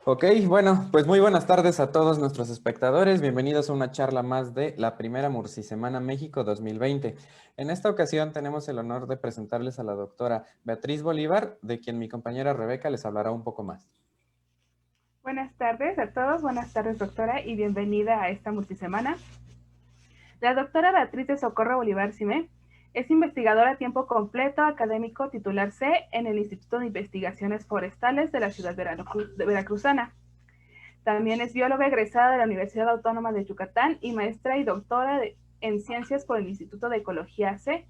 Ok, bueno, pues muy buenas tardes a todos nuestros espectadores. Bienvenidos a una charla más de la primera Murcisemana México 2020. En esta ocasión tenemos el honor de presentarles a la doctora Beatriz Bolívar, de quien mi compañera Rebeca les hablará un poco más. Buenas tardes a todos, buenas tardes doctora y bienvenida a esta multisemana. La doctora Beatriz de Socorro Bolívar Cimé es investigadora a tiempo completo académico titular C en el Instituto de Investigaciones Forestales de la ciudad de veracruzana. También es bióloga egresada de la Universidad Autónoma de Yucatán y maestra y doctora en ciencias por el Instituto de Ecología C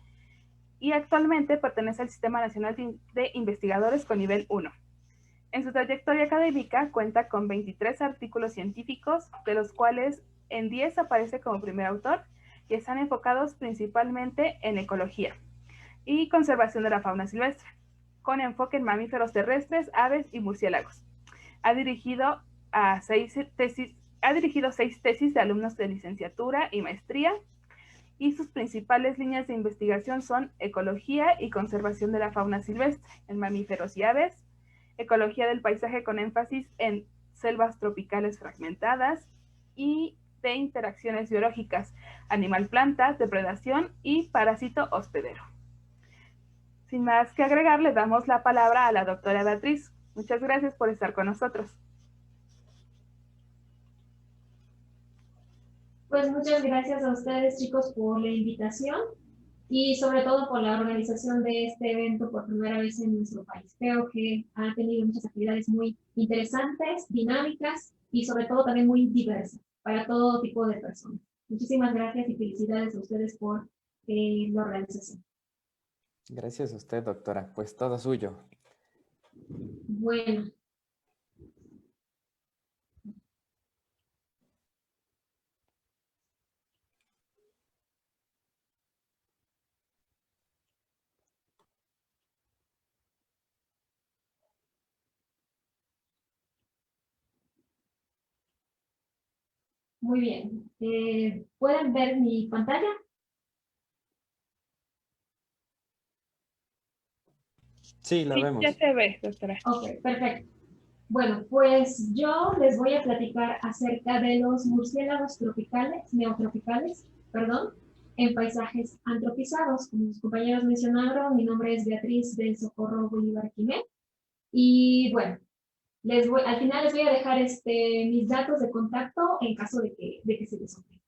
y actualmente pertenece al Sistema Nacional de Investigadores con nivel 1. En su trayectoria académica cuenta con 23 artículos científicos, de los cuales en 10 aparece como primer autor, y están enfocados principalmente en ecología y conservación de la fauna silvestre, con enfoque en mamíferos terrestres, aves y murciélagos. Ha dirigido, ha dirigido 6 tesis de alumnos de licenciatura y maestría, y sus principales líneas de investigación son ecología y conservación de la fauna silvestre en mamíferos y aves, ecología del paisaje con énfasis en selvas tropicales fragmentadas y de interacciones biológicas, animal-planta, depredación y parásito hospedero. Sin más que agregar, le damos la palabra a la doctora Beatriz. Muchas gracias por estar con nosotros. Pues muchas gracias a ustedes, chicos, por la invitación y sobre todo por la organización de este evento por primera vez en nuestro país. Creo que ha tenido muchas actividades muy interesantes, dinámicas y sobre todo también muy diversas para todo tipo de personas. Muchísimas gracias y felicidades a ustedes por la organización. Gracias a usted, doctora. Pues todo suyo. Bueno, muy bien. ¿Pueden ver mi pantalla? Sí, la Sí, ya vemos. se ve, doctora. Ok, perfecto. Bueno, pues yo les voy a platicar acerca de los murciélagos tropicales, neotropicales, perdón, en paisajes antropizados. Como mis compañeros mencionaron, mi nombre es Beatriz del Socorro Bolívar Quimé. Y bueno, al final les voy a dejar mis datos de contacto en caso de que se les olvide.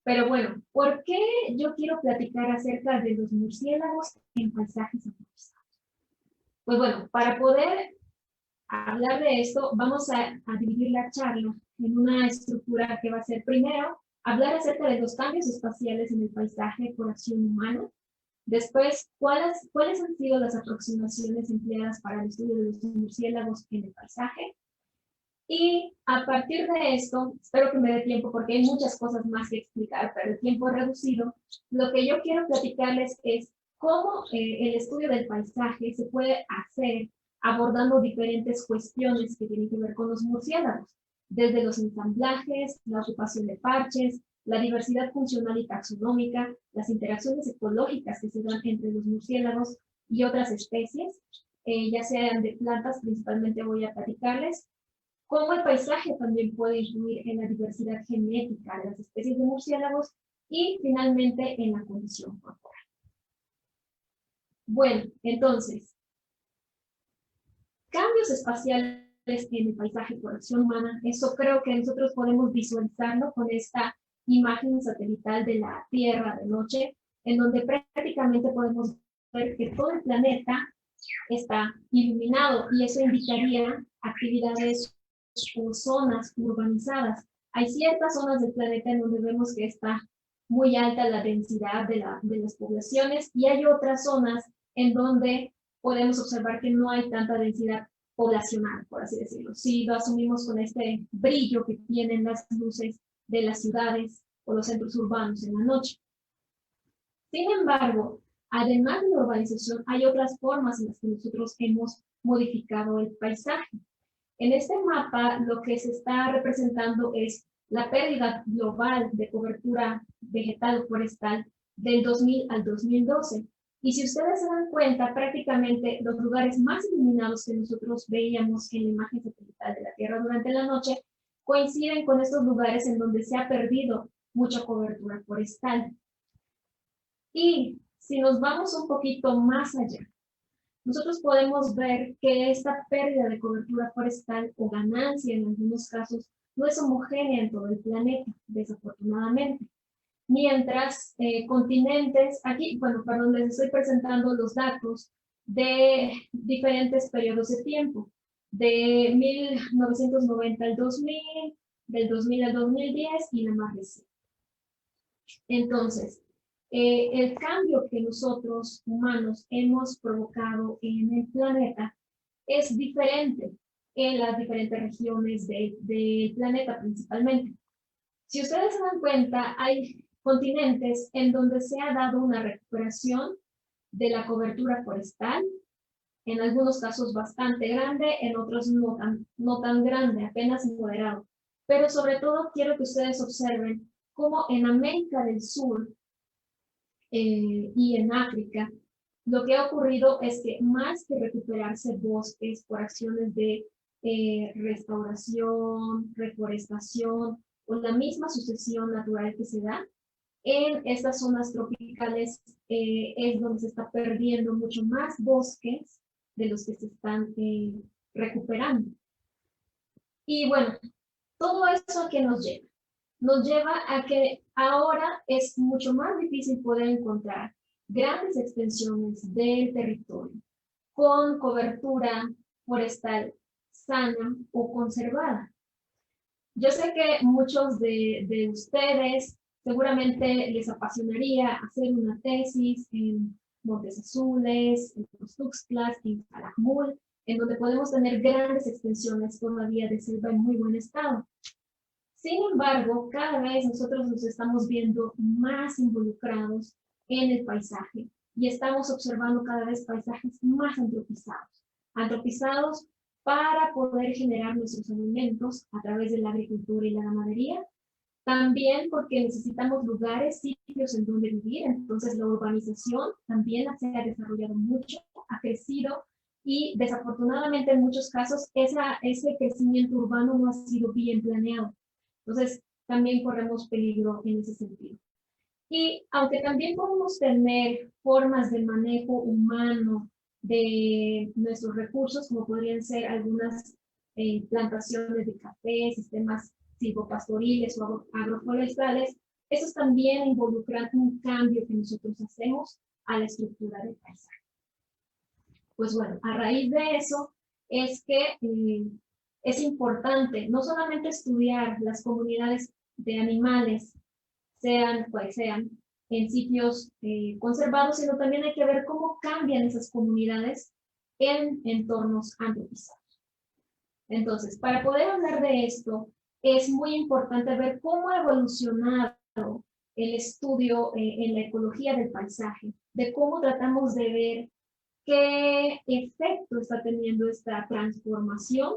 Pero bueno, ¿por qué yo quiero platicar acerca de los murciélagos en paisajes antropizados? Pues bueno, para poder hablar de esto, vamos a dividir la charla en una estructura que va a ser primero hablar acerca de los cambios espaciales en el paisaje por acción humana. Después, ¿cuáles han sido las aproximaciones empleadas para el estudio de los murciélagos en el paisaje? Y a partir de esto, espero que me dé tiempo porque hay muchas cosas más que explicar, pero el tiempo es reducido. Lo que yo quiero platicarles es cómo el estudio del paisaje se puede hacer abordando diferentes cuestiones que tienen que ver con los murciélagos, desde los ensamblajes, la ocupación de parches, la diversidad funcional y taxonómica, las interacciones ecológicas que se dan entre los murciélagos y otras especies, ya sean de plantas, principalmente voy a platicarles, cómo el paisaje también puede influir en la diversidad genética de las especies de murciélagos y finalmente en la condición corporal. Bueno, entonces, cambios espaciales en el paisaje por acción humana, eso creo que nosotros podemos visualizarlo con esta imagen satelital de la Tierra de noche, en donde prácticamente podemos ver que todo el planeta está iluminado y eso indicaría actividades o zonas urbanizadas. Hay ciertas zonas del planeta en donde vemos que está muy alta la densidad de las poblaciones y hay otras zonas en donde podemos observar que no hay tanta densidad poblacional, por así decirlo. Si lo asumimos con este brillo que tienen las luces de las ciudades o los centros urbanos en la noche. Sin embargo, además de la urbanización, hay otras formas en las que nosotros hemos modificado el paisaje. En este mapa, lo que se está representando es la pérdida global de cobertura vegetal o forestal del 2000 al 2012. Y si ustedes se dan cuenta, prácticamente los lugares más iluminados que nosotros veíamos en la imagen satelital forestal de la Tierra durante la noche coinciden con estos lugares en donde se ha perdido mucha cobertura forestal. Y si nos vamos un poquito más allá, nosotros podemos ver que esta pérdida de cobertura forestal o ganancia en algunos casos no es homogénea en todo el planeta, desafortunadamente. Mientras continentes, aquí, bueno, perdón, les estoy presentando los datos de diferentes periodos de tiempo, de 1990 al 2000, del 2000 al 2010 y la más reciente. Entonces, el cambio que nosotros humanos hemos provocado en el planeta es diferente en las diferentes regiones del planeta principalmente. Si ustedes se dan cuenta, hay continentes en donde se ha dado una recuperación de la cobertura forestal, en algunos casos bastante grande, en otros no tan grande, apenas moderado. Pero sobre todo quiero que ustedes observen cómo en América del Sur y en África, lo que ha ocurrido es que más que recuperarse bosques por acciones de restauración, reforestación o la misma sucesión natural que se da, en estas zonas tropicales es donde se está perdiendo mucho más bosques de los que se están recuperando. Y bueno, todo eso a qué nos lleva. Nos lleva a que ahora es mucho más difícil poder encontrar grandes extensiones del territorio con cobertura forestal sana o conservada. Yo sé que muchos de ustedes seguramente les apasionaría hacer una tesis en Montes Azules, en los Tuxtlas, en Calakmul, en donde podemos tener grandes extensiones todavía de selva en muy buen estado. Sin embargo, cada vez nosotros nos estamos viendo más involucrados en el paisaje y estamos observando cada vez paisajes más antropizados para poder generar nuestros alimentos a través de la agricultura y la ganadería. También porque necesitamos lugares, sitios en donde vivir, entonces la urbanización también se ha desarrollado mucho, ha crecido y desafortunadamente en muchos casos ese crecimiento urbano no ha sido bien planeado. Entonces, también corremos peligro en ese sentido. Y aunque también podemos tener formas de manejo humano de nuestros recursos, como podrían ser algunas plantaciones de café, sistemas silvopastoriles o agroforestales, esos también involucran un cambio que nosotros hacemos a la estructura del paisaje. Pues bueno, a raíz de eso es que es importante no solamente estudiar las comunidades de animales, sean cuales sean, en sitios conservados, sino también hay que ver cómo cambian esas comunidades en entornos antropizados. Entonces, para poder hablar de esto, es muy importante ver cómo ha evolucionado el estudio en la ecología del paisaje, de cómo tratamos de ver qué efecto está teniendo esta transformación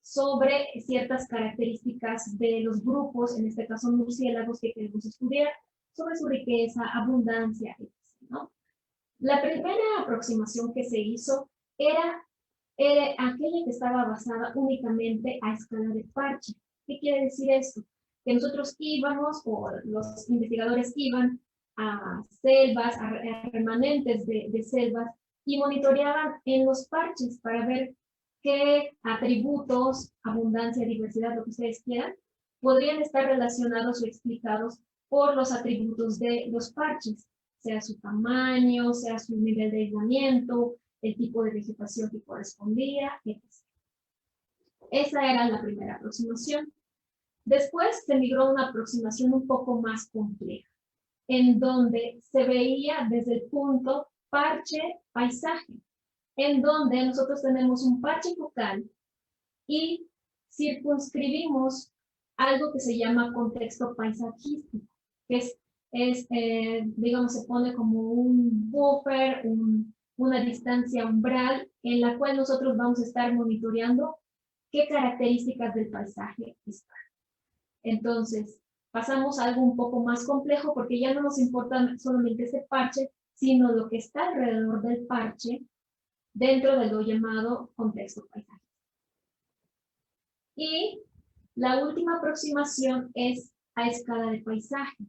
sobre ciertas características de los grupos, en este caso murciélagos, que queremos estudiar, sobre su riqueza, abundancia, etc., ¿no? La primera aproximación que se hizo era aquella que estaba basada únicamente a escala de parche. ¿Qué quiere decir esto? Que nosotros íbamos, o los investigadores iban a selvas, a remanentes de selvas, y monitoreaban en los parches para ver qué atributos, abundancia, diversidad, lo que ustedes quieran, podrían estar relacionados o explicados por los atributos de los parches, sea su tamaño, sea su nivel de aislamiento, el tipo de vegetación que correspondía, etc. Esa era la primera aproximación. Después se migró a una aproximación un poco más compleja, en donde se veía desde el punto parche-paisaje, en donde nosotros tenemos un parche focal y circunscribimos algo que se llama contexto paisajístico, que digamos, se pone como un buffer, una distancia umbral en la cual nosotros vamos a estar monitoreando qué características del paisaje están. Entonces, pasamos a algo un poco más complejo porque ya no nos importa solamente ese parche, sino lo que está alrededor del parche dentro de lo llamado contexto paisajístico. Y la última aproximación es a escala de paisaje.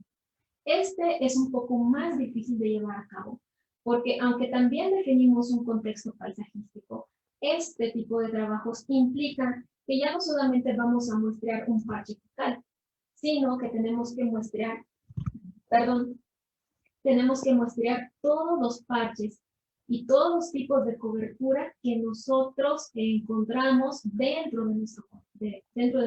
Este es un poco más difícil de llevar a cabo, porque aunque también definimos un contexto paisajístico, este tipo de trabajos implica que ya no solamente vamos a muestrear un parche focal, sino que tenemos que muestrear todos los parches y todos los tipos de cobertura que nosotros encontramos dentro de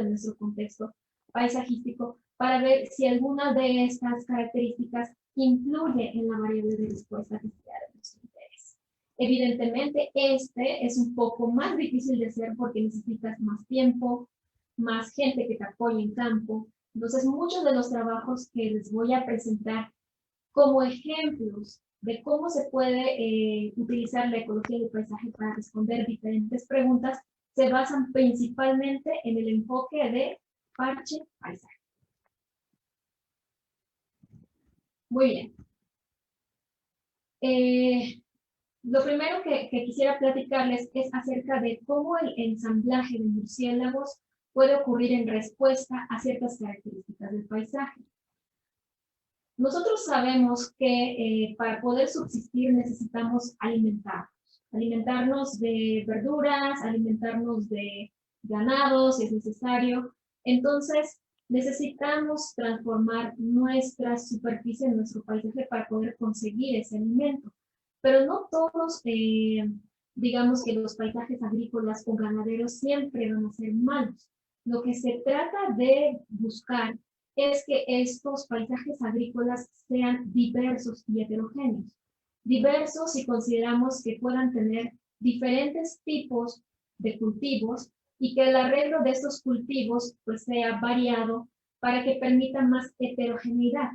nuestro contexto paisajístico para ver si alguna de estas características influye en la variable de respuesta que sea de nuestro interés. Evidentemente, este es un poco más difícil de hacer porque necesitas más tiempo, más gente que te apoye en campo. Entonces, muchos de los trabajos que les voy a presentar como ejemplos de cómo se puede utilizar la ecología del paisaje para responder diferentes preguntas, se basan principalmente en el enfoque de parche paisaje. Muy bien. Lo primero que quisiera platicarles es acerca de cómo el ensamblaje de murciélagos puede ocurrir en respuesta a ciertas características del paisaje. Nosotros sabemos que para poder subsistir necesitamos alimentarnos de verduras, alimentarnos de ganados si es necesario. Entonces, necesitamos transformar nuestra superficie, nuestro paisaje para poder conseguir ese alimento. Pero no todos, digamos que los paisajes agrícolas o ganaderos siempre van a ser malos. Lo que se trata de buscar es que estos paisajes agrícolas sean diversos y heterogéneos. Diversos si consideramos que puedan tener diferentes tipos de cultivos y que el arreglo de estos cultivos pues sea variado para que permita más heterogeneidad.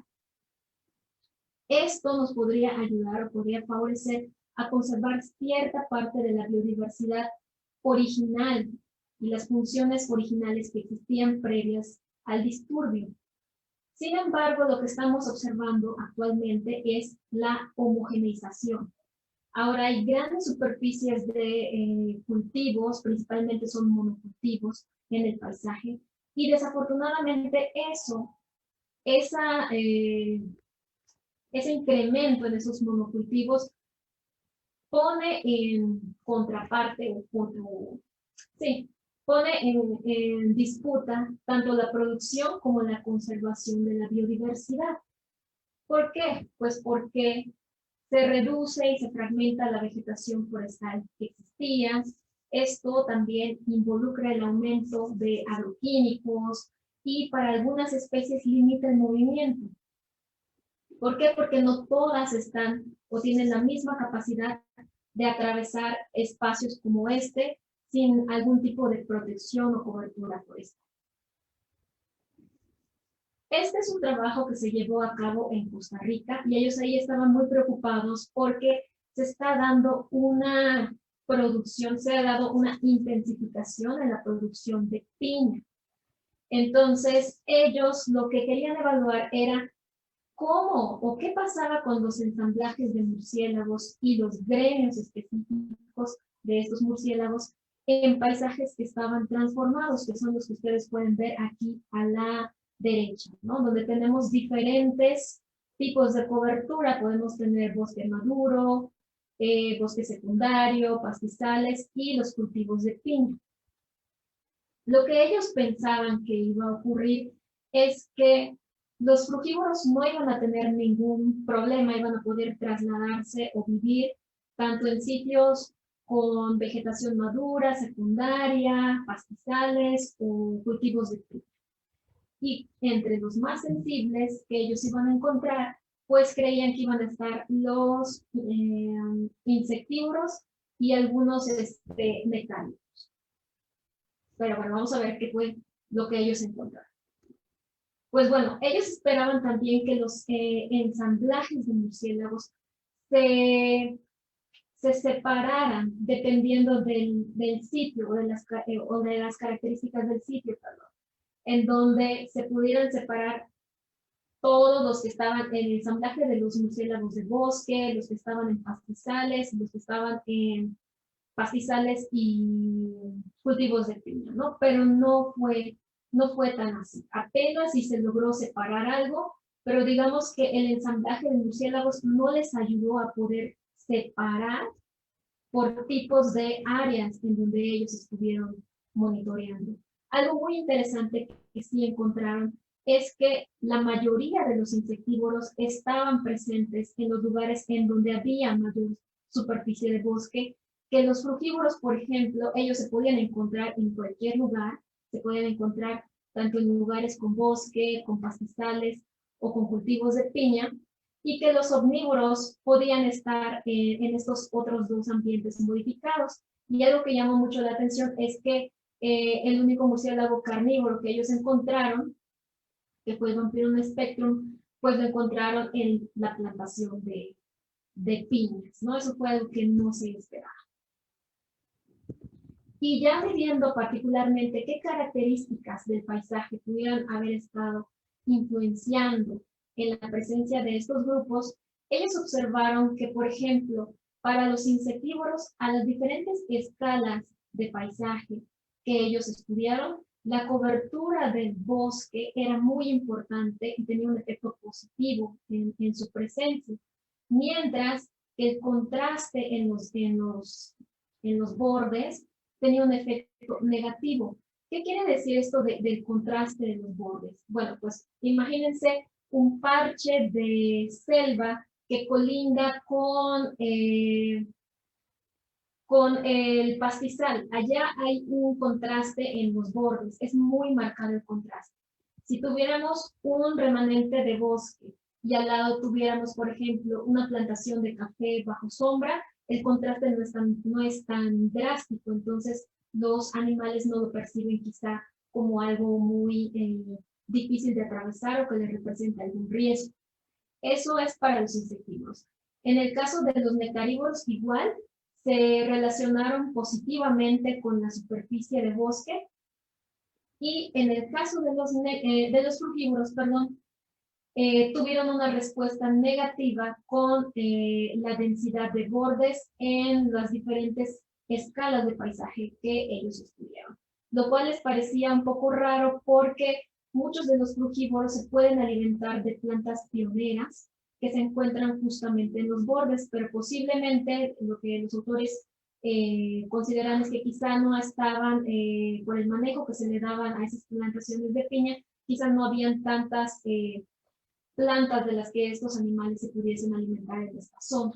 Esto nos podría ayudar o podría favorecer a conservar cierta parte de la biodiversidad original y las funciones originales que existían previas al disturbio. Sin embargo, lo que estamos observando actualmente es la homogeneización. Ahora hay grandes superficies de cultivos, principalmente son monocultivos en el paisaje, y desafortunadamente ese incremento en esos monocultivos pone en contraparte pone en disputa tanto la producción como la conservación de la biodiversidad. ¿Por qué? Pues porque se reduce y se fragmenta la vegetación forestal que existía. Esto también involucra el aumento de agroquímicos y para algunas especies limita el movimiento. ¿Por qué? Porque no todas están o tienen la misma capacidad de atravesar espacios como este sin algún tipo de protección o cobertura forestal. Este es un trabajo que se llevó a cabo en Costa Rica y ellos ahí estaban muy preocupados porque se está dando una producción, se ha dado una intensificación en la producción de piña. Entonces, ellos lo que querían evaluar era cómo o qué pasaba con los ensamblajes de murciélagos y los gremios específicos de estos murciélagos en paisajes que estaban transformados, que son los que ustedes pueden ver aquí a la derecha, ¿no? Donde tenemos diferentes tipos de cobertura. Podemos tener bosque maduro, bosque secundario, pastizales y los cultivos de piña. Lo que ellos pensaban que iba a ocurrir es que los frugívoros no iban a tener ningún problema, iban a poder trasladarse o vivir tanto en sitios con vegetación madura, secundaria, pastizales o cultivos de piña. Y entre los más sensibles que ellos iban a encontrar, pues creían que iban a estar los insectívoros y algunos mecánicos. Pero bueno, vamos a ver qué fue lo que ellos encontraron. Pues bueno, ellos esperaban también que los ensamblajes de murciélagos se separaran dependiendo del sitio o de las características del sitio, perdón, en donde se pudieran separar todos los que estaban en el ensamblaje de los murciélagos de bosque, los que estaban en pastizales, los que estaban en pastizales y cultivos de piña, ¿no? Pero no fue tan así. Apenas si se logró separar algo, pero digamos que el ensamblaje de murciélagos no les ayudó a poder separar por tipos de áreas en donde ellos estuvieron monitoreando. Algo muy interesante que sí encontraron es que la mayoría de los insectívoros estaban presentes en los lugares en donde había mayor superficie de bosque, que los frugívoros, por ejemplo, ellos se podían encontrar en cualquier lugar, se podían encontrar tanto en lugares con bosque, con pastizales o con cultivos de piña, y que los omnívoros podían estar en estos otros dos ambientes modificados. Y algo que llamó mucho la atención es que el único murciélago carnívoro que ellos encontraron, que fue el Vampyrum spectrum, pues lo encontraron en la plantación de piñas, ¿no? Eso fue algo que no se esperaba. Y ya midiendo particularmente qué características del paisaje pudieran haber estado influenciando en la presencia de estos grupos, ellos observaron que, por ejemplo, para los insectívoros, a las diferentes escalas de paisaje que ellos estudiaron, la cobertura del bosque era muy importante y tenía un efecto positivo en su presencia, mientras que el contraste en los bordes tenía un efecto negativo. ¿Qué quiere decir esto del contraste de los bordes? Bueno, pues imagínense un parche de selva que colinda con el pastizal. Allá hay un contraste en los bordes, es muy marcado el contraste. Si tuviéramos un remanente de bosque y al lado tuviéramos, por ejemplo, una plantación de café bajo sombra, el contraste no es tan drástico, entonces los animales no lo perciben quizá como algo muy difícil de atravesar o que les representa algún riesgo. Eso es para los insectívoros. En el caso de los nectarívoros, igual, se relacionaron positivamente con la superficie de bosque, y en el caso de los frugívoros, tuvieron una respuesta negativa con la densidad de bordes en las diferentes escalas de paisaje que ellos estudiaron, lo cual les parecía un poco raro porque muchos de los frugívoros se pueden alimentar de plantas pioneras que se encuentran justamente en los bordes, pero posiblemente lo que los autores consideran es que quizá no estaban, por el manejo que se le daban a esas plantaciones de piña, quizá no habían tantas plantas de las que estos animales se pudiesen alimentar en esta zona.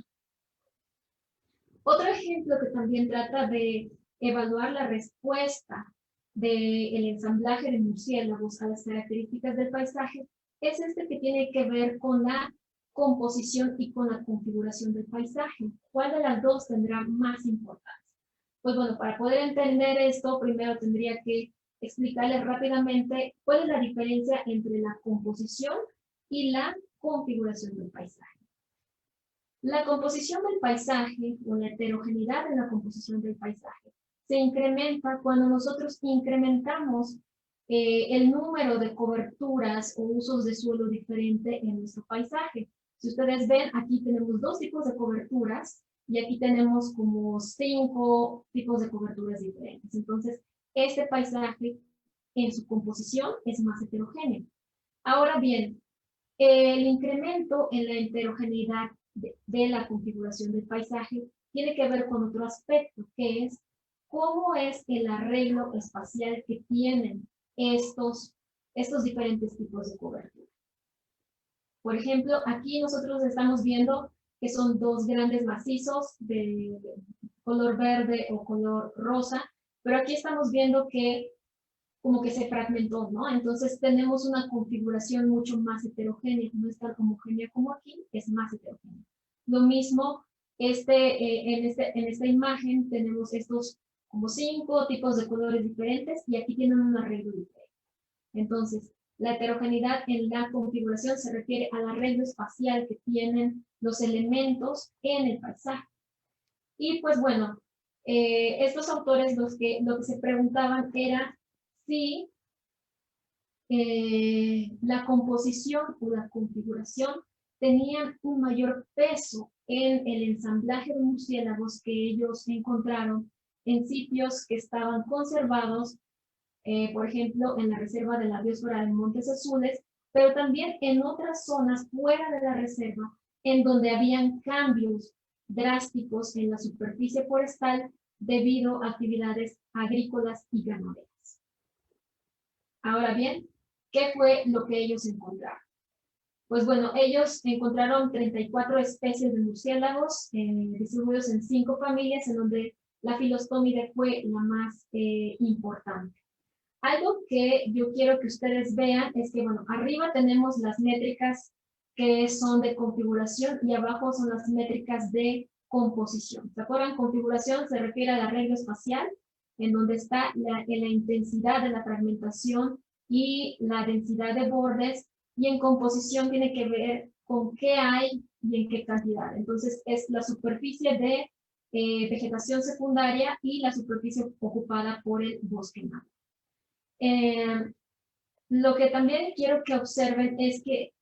Otro ejemplo que también trata de evaluar la respuesta del ensamblaje de murciélagos a las características del paisaje es este que tiene que ver con la composición y con la configuración del paisaje. ¿Cuál de las dos tendrá más importancia? Pues bueno, para poder entender esto, primero tendría que explicarles rápidamente cuál es la diferencia entre la composición y la configuración del paisaje. La composición del paisaje o la heterogeneidad en la composición del paisaje se incrementa cuando nosotros incrementamos el número de coberturas o usos de suelo diferente en nuestro paisaje. Si ustedes ven, aquí tenemos dos tipos de coberturas y aquí tenemos como 5 tipos de coberturas diferentes. Entonces, este paisaje en su composición es más heterogéneo. Ahora bien, el incremento en la heterogeneidad de la configuración del paisaje tiene que ver con otro aspecto, que es cómo es el arreglo espacial que tienen estos diferentes tipos de cobertura. Por ejemplo, aquí nosotros estamos viendo que son dos grandes macizos de color verde o color rosa, pero aquí estamos viendo que como que se fragmentó, ¿no? Entonces tenemos una configuración mucho más heterogénea, no es tan homogénea como aquí, es más heterogénea. Lo mismo, en esta imagen tenemos estos como 5 tipos de colores diferentes y aquí tienen un arreglo diferente. Entonces, la heterogeneidad en la configuración se refiere al arreglo espacial que tienen los elementos en el paisaje. Y pues bueno, estos autores lo que se preguntaban era si la composición o la configuración tenían un mayor peso en el ensamblaje de murciélagos que ellos encontraron en sitios que estaban conservados, por ejemplo, en la reserva de la biosfera de Montes Azules, pero también en otras zonas fuera de la reserva, en donde habían cambios drásticos en la superficie forestal debido a actividades agrícolas y ganaderas. Ahora bien, ¿qué fue lo que ellos encontraron? Pues bueno, ellos encontraron 34 especies de murciélagos distribuidos en 5 familias, en donde la Filostomide fue la más importante. Algo que yo quiero que ustedes vean es que, bueno, arriba tenemos las métricas que son de configuración y abajo son las métricas de composición. ¿Se acuerdan? Configuración se refiere al arreglo espacial, en donde está la intensidad de la fragmentación y la densidad de bordes, y en composición tiene que ver con qué hay y en qué cantidad. Entonces, es la superficie de vegetación secundaria y la superficie ocupada por el bosque maduro. Lo que también quiero que observen es que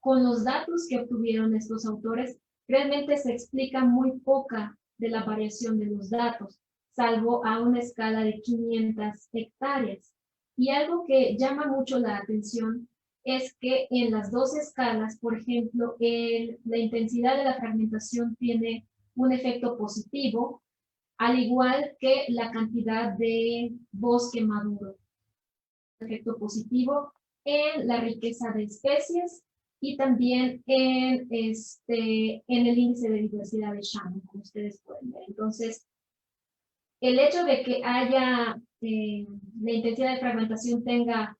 con los datos que obtuvieron estos autores, realmente se explica muy poca de la variación de los datos, salvo a una escala de 500 hectáreas. Y algo que llama mucho la atención es que en las dos escalas, por ejemplo, la intensidad de la fragmentación tiene un efecto positivo, al igual que la cantidad de bosque maduro. Efecto positivo en la riqueza de especies y también en el índice de diversidad de Shannon, como ustedes pueden ver. Entonces, el hecho de que haya la intensidad de fragmentación tenga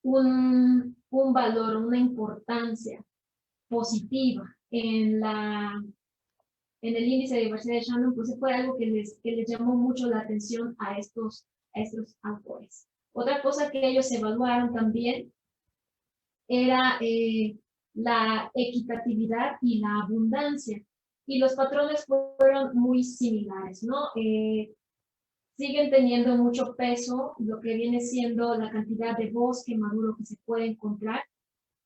un valor, una importancia positiva en el índice de diversidad de Shannon, pues fue algo que les llamó mucho la atención a estos autores. Otra cosa que ellos evaluaron también era la equitatividad y la abundancia. Y los patrones fueron muy similares, ¿no? Siguen teniendo mucho peso lo que viene siendo la cantidad de bosque maduro que se puede encontrar.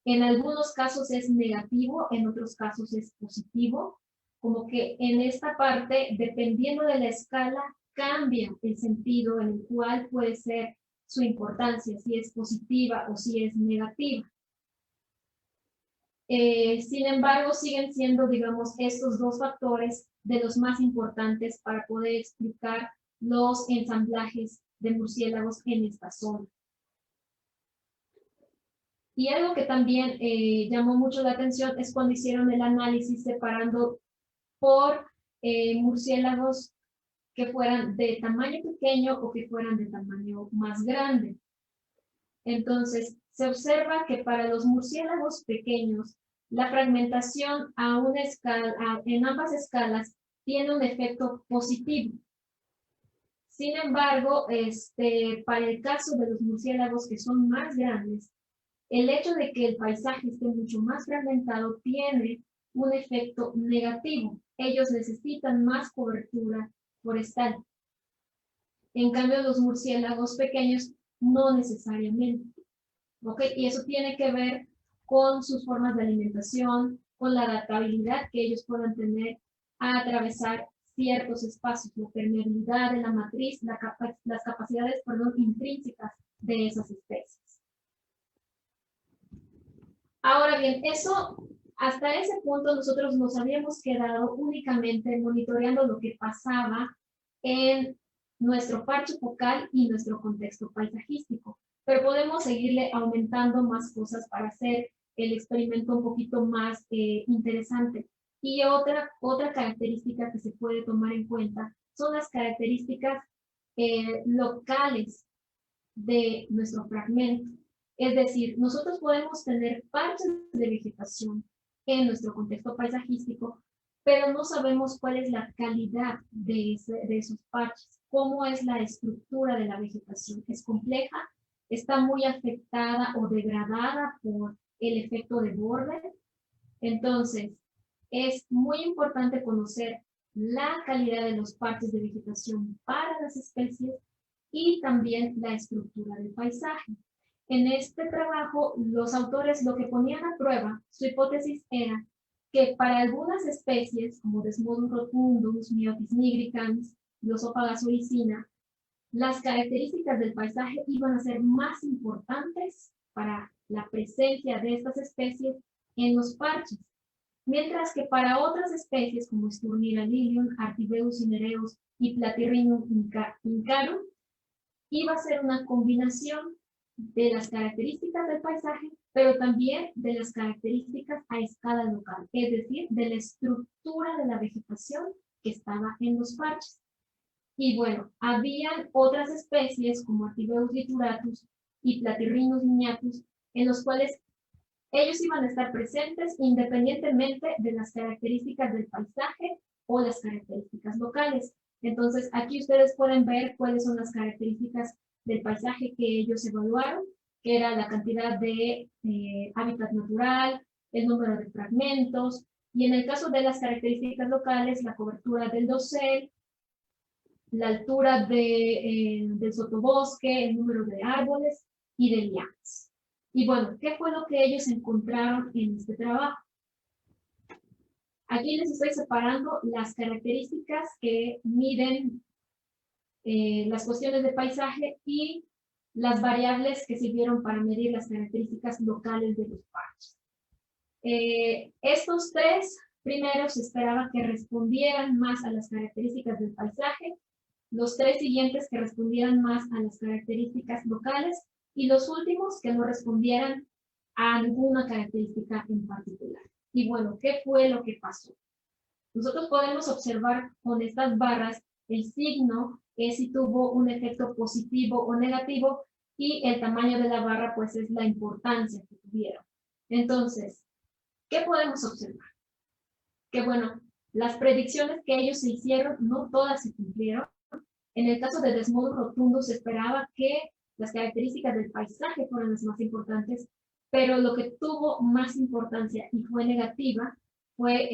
En algunos casos es negativo, en otros casos es positivo. Como que en esta parte, dependiendo de la escala, cambia el sentido en el cual puede ser su importancia, si es positiva o si es negativa. Sin embargo, siguen siendo, digamos, estos dos factores de los más importantes para poder explicar los ensamblajes de murciélagos en esta zona. Y algo que también llamó mucho la atención es cuando hicieron el análisis separando por murciélagos que fueran de tamaño pequeño o que fueran de tamaño más grande. Entonces, se observa que para los murciélagos pequeños, la fragmentación a una escala, en ambas escalas tiene un efecto positivo. Sin embargo, para el caso de los murciélagos que son más grandes, el hecho de que el paisaje esté mucho más fragmentado tiene un efecto negativo. Ellos necesitan más cobertura forestal. En cambio, los murciélagos pequeños no necesariamente. ¿Ok? Y eso tiene que ver con sus formas de alimentación, con la adaptabilidad que ellos puedan tener a atravesar ciertos espacios, la permeabilidad de la matriz, las capacidades, intrínsecas de esas especies. Ahora bien, hasta ese punto nosotros nos habíamos quedado únicamente monitoreando lo que pasaba en nuestro parche focal y nuestro contexto paisajístico, pero podemos seguirle aumentando más cosas para hacer el experimento un poquito más interesante. Y otra característica que se puede tomar en cuenta son las características locales de nuestro fragmento. Es decir, nosotros podemos tener parches de vegetación en nuestro contexto paisajístico, pero no sabemos cuál es la calidad de esos parches, cómo es la estructura de la vegetación. ¿Es compleja? ¿Está muy afectada o degradada por el efecto de borde? Entonces, es muy importante conocer la calidad de los parches de vegetación para las especies y también la estructura del paisaje. En este trabajo, los autores lo que ponían a prueba, su hipótesis era que para algunas especies, como Desmodus rotundus, Myotis nigricans, Glossophaga uricina, las características del paisaje iban a ser más importantes para la presencia de estas especies en los parches, mientras que para otras especies como Sturnira lilium, Artibeus cinereus y Platyrrhinum incarum, iba a ser una combinación de las características del paisaje, pero también de las características a escala local, es decir, de la estructura de la vegetación que estaba en los parches. Y bueno, habían otras especies como Artibeus lituratus y Platyrrhinus lineatus, en los cuales ellos iban a estar presentes independientemente de las características del paisaje o las características locales. Entonces, aquí ustedes pueden ver cuáles son las características del paisaje que ellos evaluaron, que era la cantidad de hábitat natural, el número de fragmentos, y en el caso de las características locales, la cobertura del dosel, la altura del sotobosque, el número de árboles y de lianas. Y bueno, ¿qué fue lo que ellos encontraron en este trabajo? Aquí les estoy separando las características que miden las cuestiones de paisaje y las variables que sirvieron para medir las características locales de los parches. Estos tres primeros se esperaba que respondieran más a las características del paisaje, los tres siguientes que respondieran más a las características locales y los últimos que no respondieran a ninguna característica en particular. Y bueno, ¿qué fue lo que pasó? Nosotros podemos observar con estas barras el signo es si tuvo un efecto positivo o negativo y el tamaño de la barra pues es la importancia que tuvieron. Entonces, ¿qué podemos observar? Que bueno, las predicciones que ellos se hicieron no todas se cumplieron. En el caso de Desmodus rotundus se esperaba que las características del paisaje fueran las más importantes, pero lo que tuvo más importancia y fue negativa fue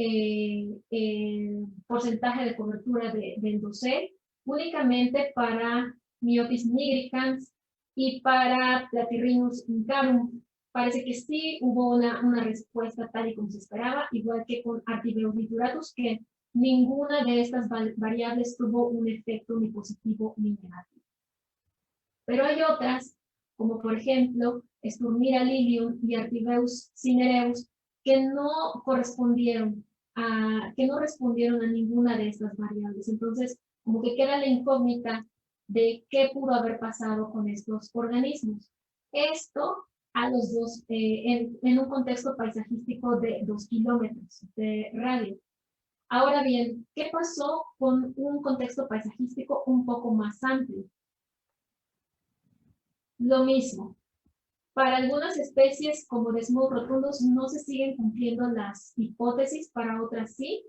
el porcentaje de cobertura del dosel, únicamente para Myotis nigricans y para Platyrrhinus incarum. Parece que sí hubo una respuesta tal y como se esperaba, igual que con Artibeus lituratus, que ninguna de estas variables tuvo un efecto ni positivo ni negativo. Pero hay otras, como por ejemplo, Sturnira lilium y Artibeus cinereus, que no respondieron a ninguna de estas variables. Entonces, como que queda la incógnita de qué pudo haber pasado con estos organismos. Esto a los dos, en un contexto paisajístico de 2 kilómetros de radio. Ahora bien, ¿qué pasó con un contexto paisajístico un poco más amplio? Lo mismo. Para algunas especies, como Desmodus rotundus, no se siguen cumpliendo las hipótesis, para otras sí,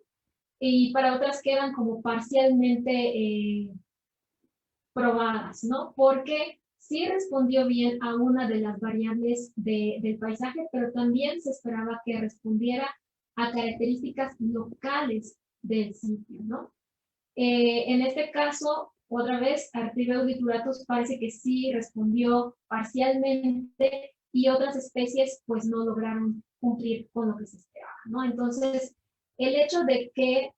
y para otras quedan como parcialmente probadas, ¿no? Porque sí respondió bien a una de las variables del paisaje, pero también se esperaba que respondiera a características locales del sitio, ¿no? En este caso, otra vez, Artibeus lituratus parece que sí respondió parcialmente y otras especies pues no lograron cumplir con lo que se esperaba, ¿no? Entonces, el hecho de que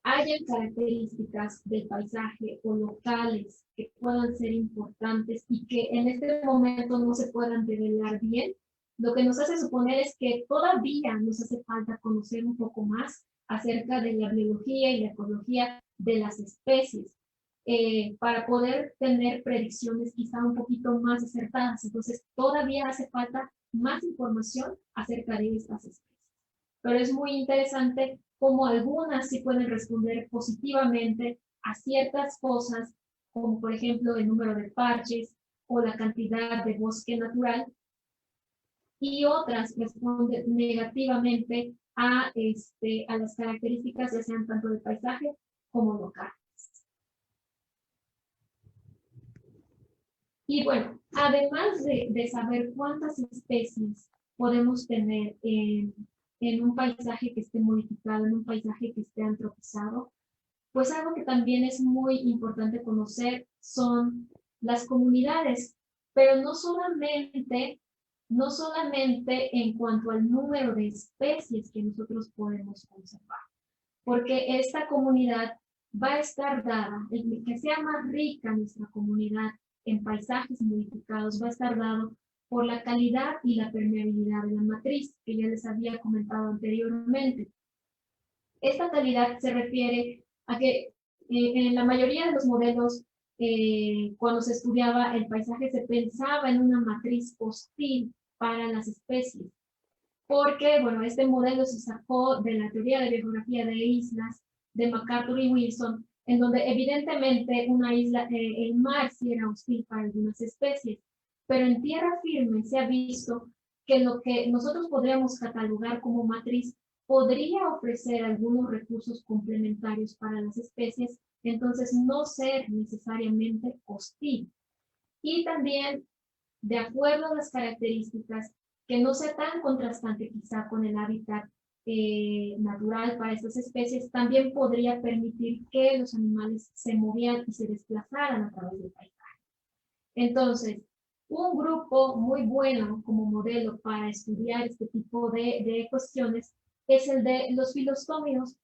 hayan características del paisaje o locales que puedan ser importantes y que en este momento no se puedan revelar bien, lo que nos hace suponer es que todavía nos hace falta conocer un poco más acerca de la biología y la ecología de las especies para poder tener predicciones quizá un poquito más acertadas. Entonces, todavía hace falta más información acerca de estas especies. Pero es muy interesante cómo algunas sí pueden responder positivamente a ciertas cosas, como por ejemplo el número de parches o la cantidad de bosque natural, y otras responden negativamente a las características, ya sean tanto del paisaje como locales. Y bueno, además de saber cuántas especies podemos tener en un paisaje que esté modificado, en un paisaje que esté antropizado, pues algo que también es muy importante conocer son las comunidades, pero no solamente en cuanto al número de especies que nosotros podemos conservar, porque esta comunidad va a estar dada, el que sea más rica nuestra comunidad en paisajes modificados, va a estar dado por la calidad y la permeabilidad de la matriz, que ya les había comentado anteriormente. Esta calidad se refiere a que en la mayoría de los modelos, cuando se estudiaba el paisaje, se pensaba en una matriz hostil para las especies. Porque, bueno, este modelo se sacó de la teoría de biogeografía de islas de MacArthur y Wilson, en donde evidentemente una isla, el mar sí era hostil para algunas especies, pero en tierra firme se ha visto que lo que nosotros podríamos catalogar como matriz podría ofrecer algunos recursos complementarios para las especies, entonces no ser necesariamente hostil. Y también, de acuerdo a las características, que no sea tan contrastante quizá con el hábitat natural para estas especies, también podría permitir que los animales se movieran y se desplazaran a través del paisaje. Entonces, un grupo muy bueno como modelo para estudiar este tipo de cuestiones es el de los filostómidos.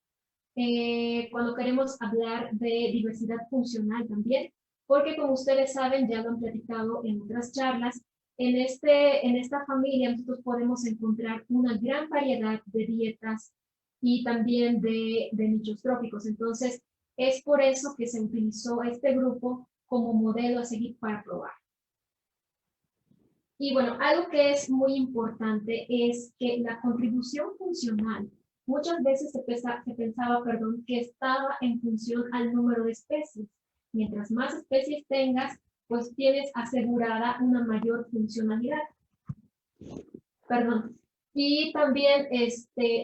Cuando queremos hablar de diversidad funcional también, porque como ustedes saben, ya lo han platicado en otras charlas, en esta familia nosotros podemos encontrar una gran variedad de dietas y también de nichos tróficos. Entonces, es por eso que se utilizó este grupo como modelo a seguir para probar. Y bueno, algo que es muy importante es que la contribución funcional muchas veces se pensaba, que estaba en función al número de especies. Mientras más especies tengas, pues tienes asegurada una mayor funcionalidad. Y también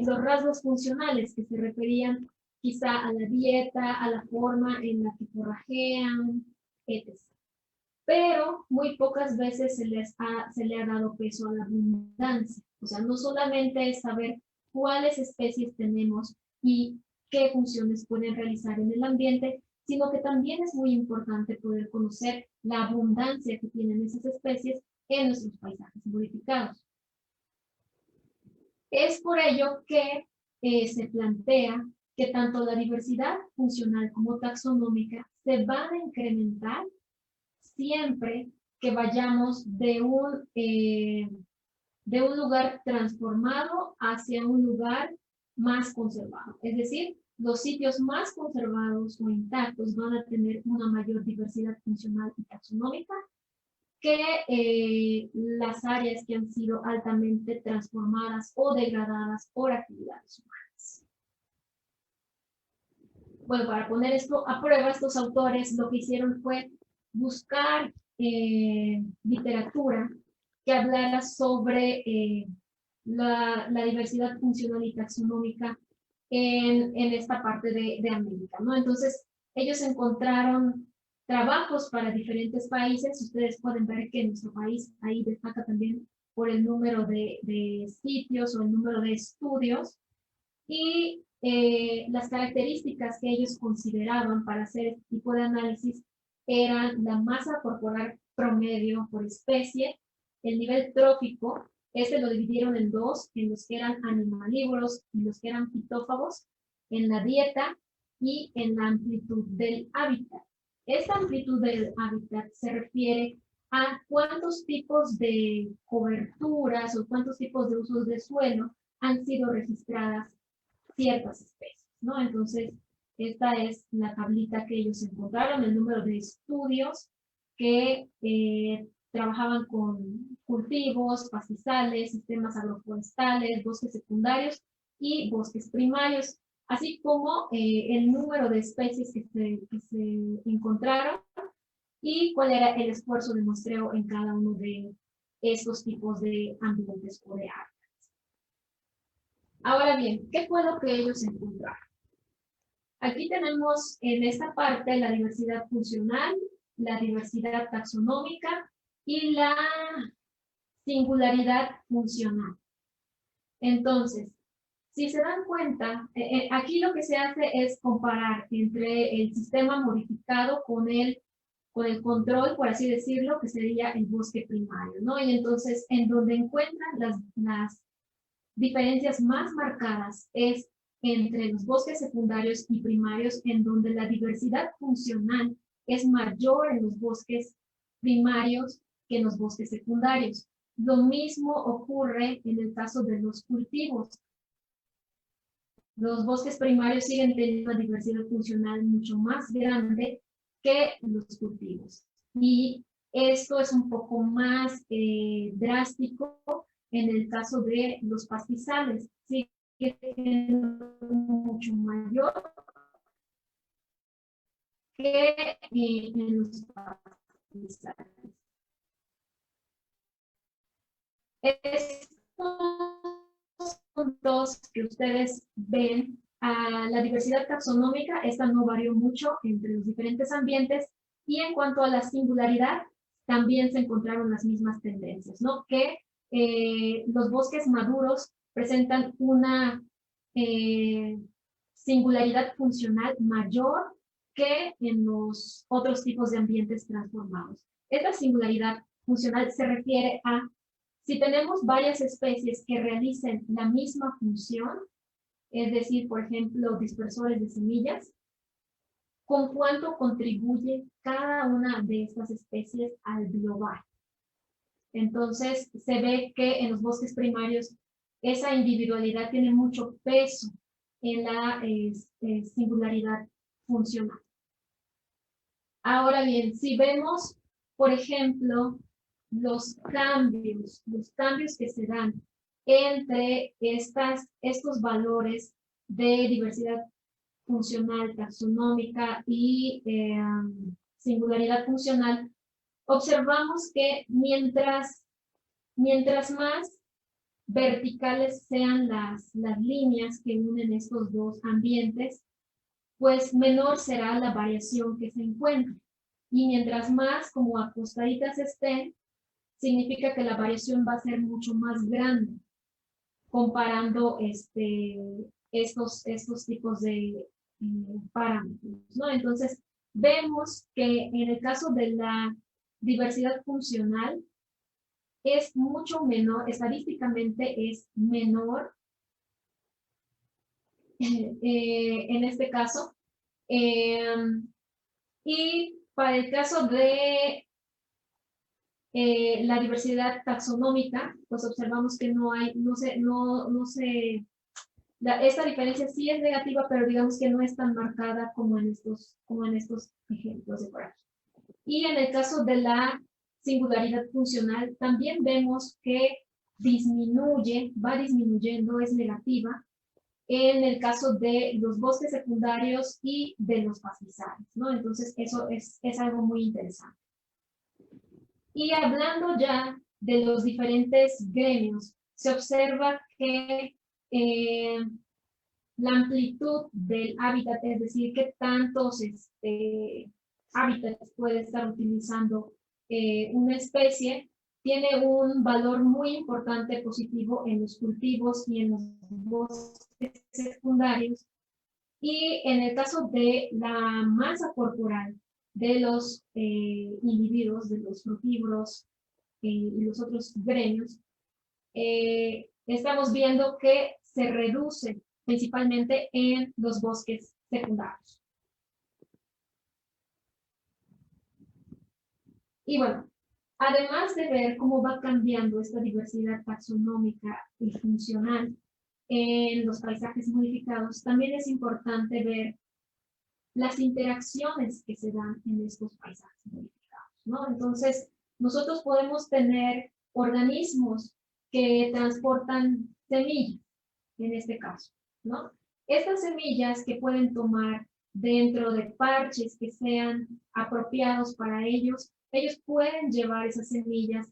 los rasgos funcionales que se referían quizá a la dieta, a la forma en la que forrajean, etc. Pero muy pocas veces se le ha dado peso a la abundancia. O sea, no solamente es saber cuáles especies tenemos y qué funciones pueden realizar en el ambiente, sino que también es muy importante poder conocer la abundancia que tienen esas especies en nuestros paisajes modificados. Es por ello que se plantea que tanto la diversidad funcional como taxonómica se van a incrementar siempre que vayamos de un lugar transformado hacia un lugar más conservado. Es decir, los sitios más conservados o intactos van a tener una mayor diversidad funcional y taxonómica que las áreas que han sido altamente transformadas o degradadas por actividades humanas. Bueno, para poner esto a prueba, estos autores lo que hicieron fue buscar literatura que hablara sobre la diversidad funcional y taxonómica en esta parte de América, ¿no? Entonces, ellos encontraron trabajos para diferentes países. Ustedes pueden ver que nuestro país ahí destaca también por el número de sitios o el número de estudios y las características que ellos consideraban para hacer este tipo de análisis eran la masa corporal promedio por especie, el nivel trófico, lo dividieron en dos, en los que eran animalívoros y los que eran fitófagos, en la dieta y en la amplitud del hábitat. Esta amplitud del hábitat se refiere a cuántos tipos de coberturas o cuántos tipos de usos de suelo han sido registradas ciertas especies, ¿no? Entonces, esta es la tablita que ellos encontraron, el número de estudios que trabajaban con cultivos, pastizales, sistemas agroforestales, bosques secundarios y bosques primarios, así como el número de especies que se encontraron y cuál era el esfuerzo de muestreo en cada uno de estos tipos de ambientes o de hábitats. Ahora bien, ¿qué fue lo que ellos encontraron? Aquí tenemos en esta parte la diversidad funcional, la diversidad taxonómica y la singularidad funcional. Entonces, si se dan cuenta, aquí lo que se hace es comparar entre el sistema modificado con el control, por así decirlo, que sería el bosque primario, ¿no? Y entonces, en donde encuentran las diferencias más marcadas es entre los bosques secundarios y primarios, en donde la diversidad funcional es mayor en los bosques primarios que en los bosques secundarios. Lo mismo ocurre en el caso de los cultivos. Los bosques primarios siguen teniendo una diversidad funcional mucho más grande que los cultivos. Y esto es un poco más drástico en el caso de los pastizales. Sigue siendo mucho mayor que en los pastizales. Estos puntos que ustedes ven, la diversidad taxonómica, esta no varió mucho entre los diferentes ambientes, y en cuanto a la singularidad, también se encontraron las mismas tendencias, ¿no? Que los bosques maduros presentan una singularidad funcional mayor que en los otros tipos de ambientes transformados. Esta singularidad funcional se refiere a si tenemos varias especies que realicen la misma función, es decir, por ejemplo, dispersores de semillas, ¿con cuánto contribuye cada una de estas especies al global? Entonces, se ve que en los bosques primarios esa individualidad tiene mucho peso en la singularidad funcional. Ahora bien, si vemos, por ejemplo, los cambios que se dan entre estos valores de diversidad funcional, taxonómica y singularidad funcional, observamos que mientras más verticales sean las líneas que unen estos dos ambientes, pues menor será la variación que se encuentra. Y mientras más como acostaditas estén, significa que la variación va a ser mucho más grande, comparando estos tipos de parámetros, ¿no? Entonces, vemos que en el caso de la diversidad funcional es mucho menor, estadísticamente es menor en este caso. Y para el caso de la diversidad taxonómica, pues observamos que esta diferencia sí es negativa, pero digamos que no es tan marcada como en estos ejemplos de por aquí. Y en el caso de la singularidad funcional, también vemos que va disminuyendo, es negativa, en el caso de los bosques secundarios y de los pastizales, ¿no? Entonces, eso es algo muy interesante. Y hablando ya de los diferentes gremios, se observa que la amplitud del hábitat, es decir, qué tantos hábitats puede estar utilizando una especie, tiene un valor muy importante positivo en los cultivos y en los bosques secundarios. Y en el caso de la masa corporal de los individuos, de los frutívoros y los otros gremios, estamos viendo que se reduce principalmente en los bosques secundarios. Y bueno, además de ver cómo va cambiando esta diversidad taxonómica y funcional en los paisajes modificados, también es importante ver las interacciones que se dan en estos paisajes modificados, ¿no? Entonces, nosotros podemos tener organismos que transportan semillas, en este caso, ¿no? Estas semillas que pueden tomar dentro de parches que sean apropiados para ellos, ellos pueden llevar esas semillas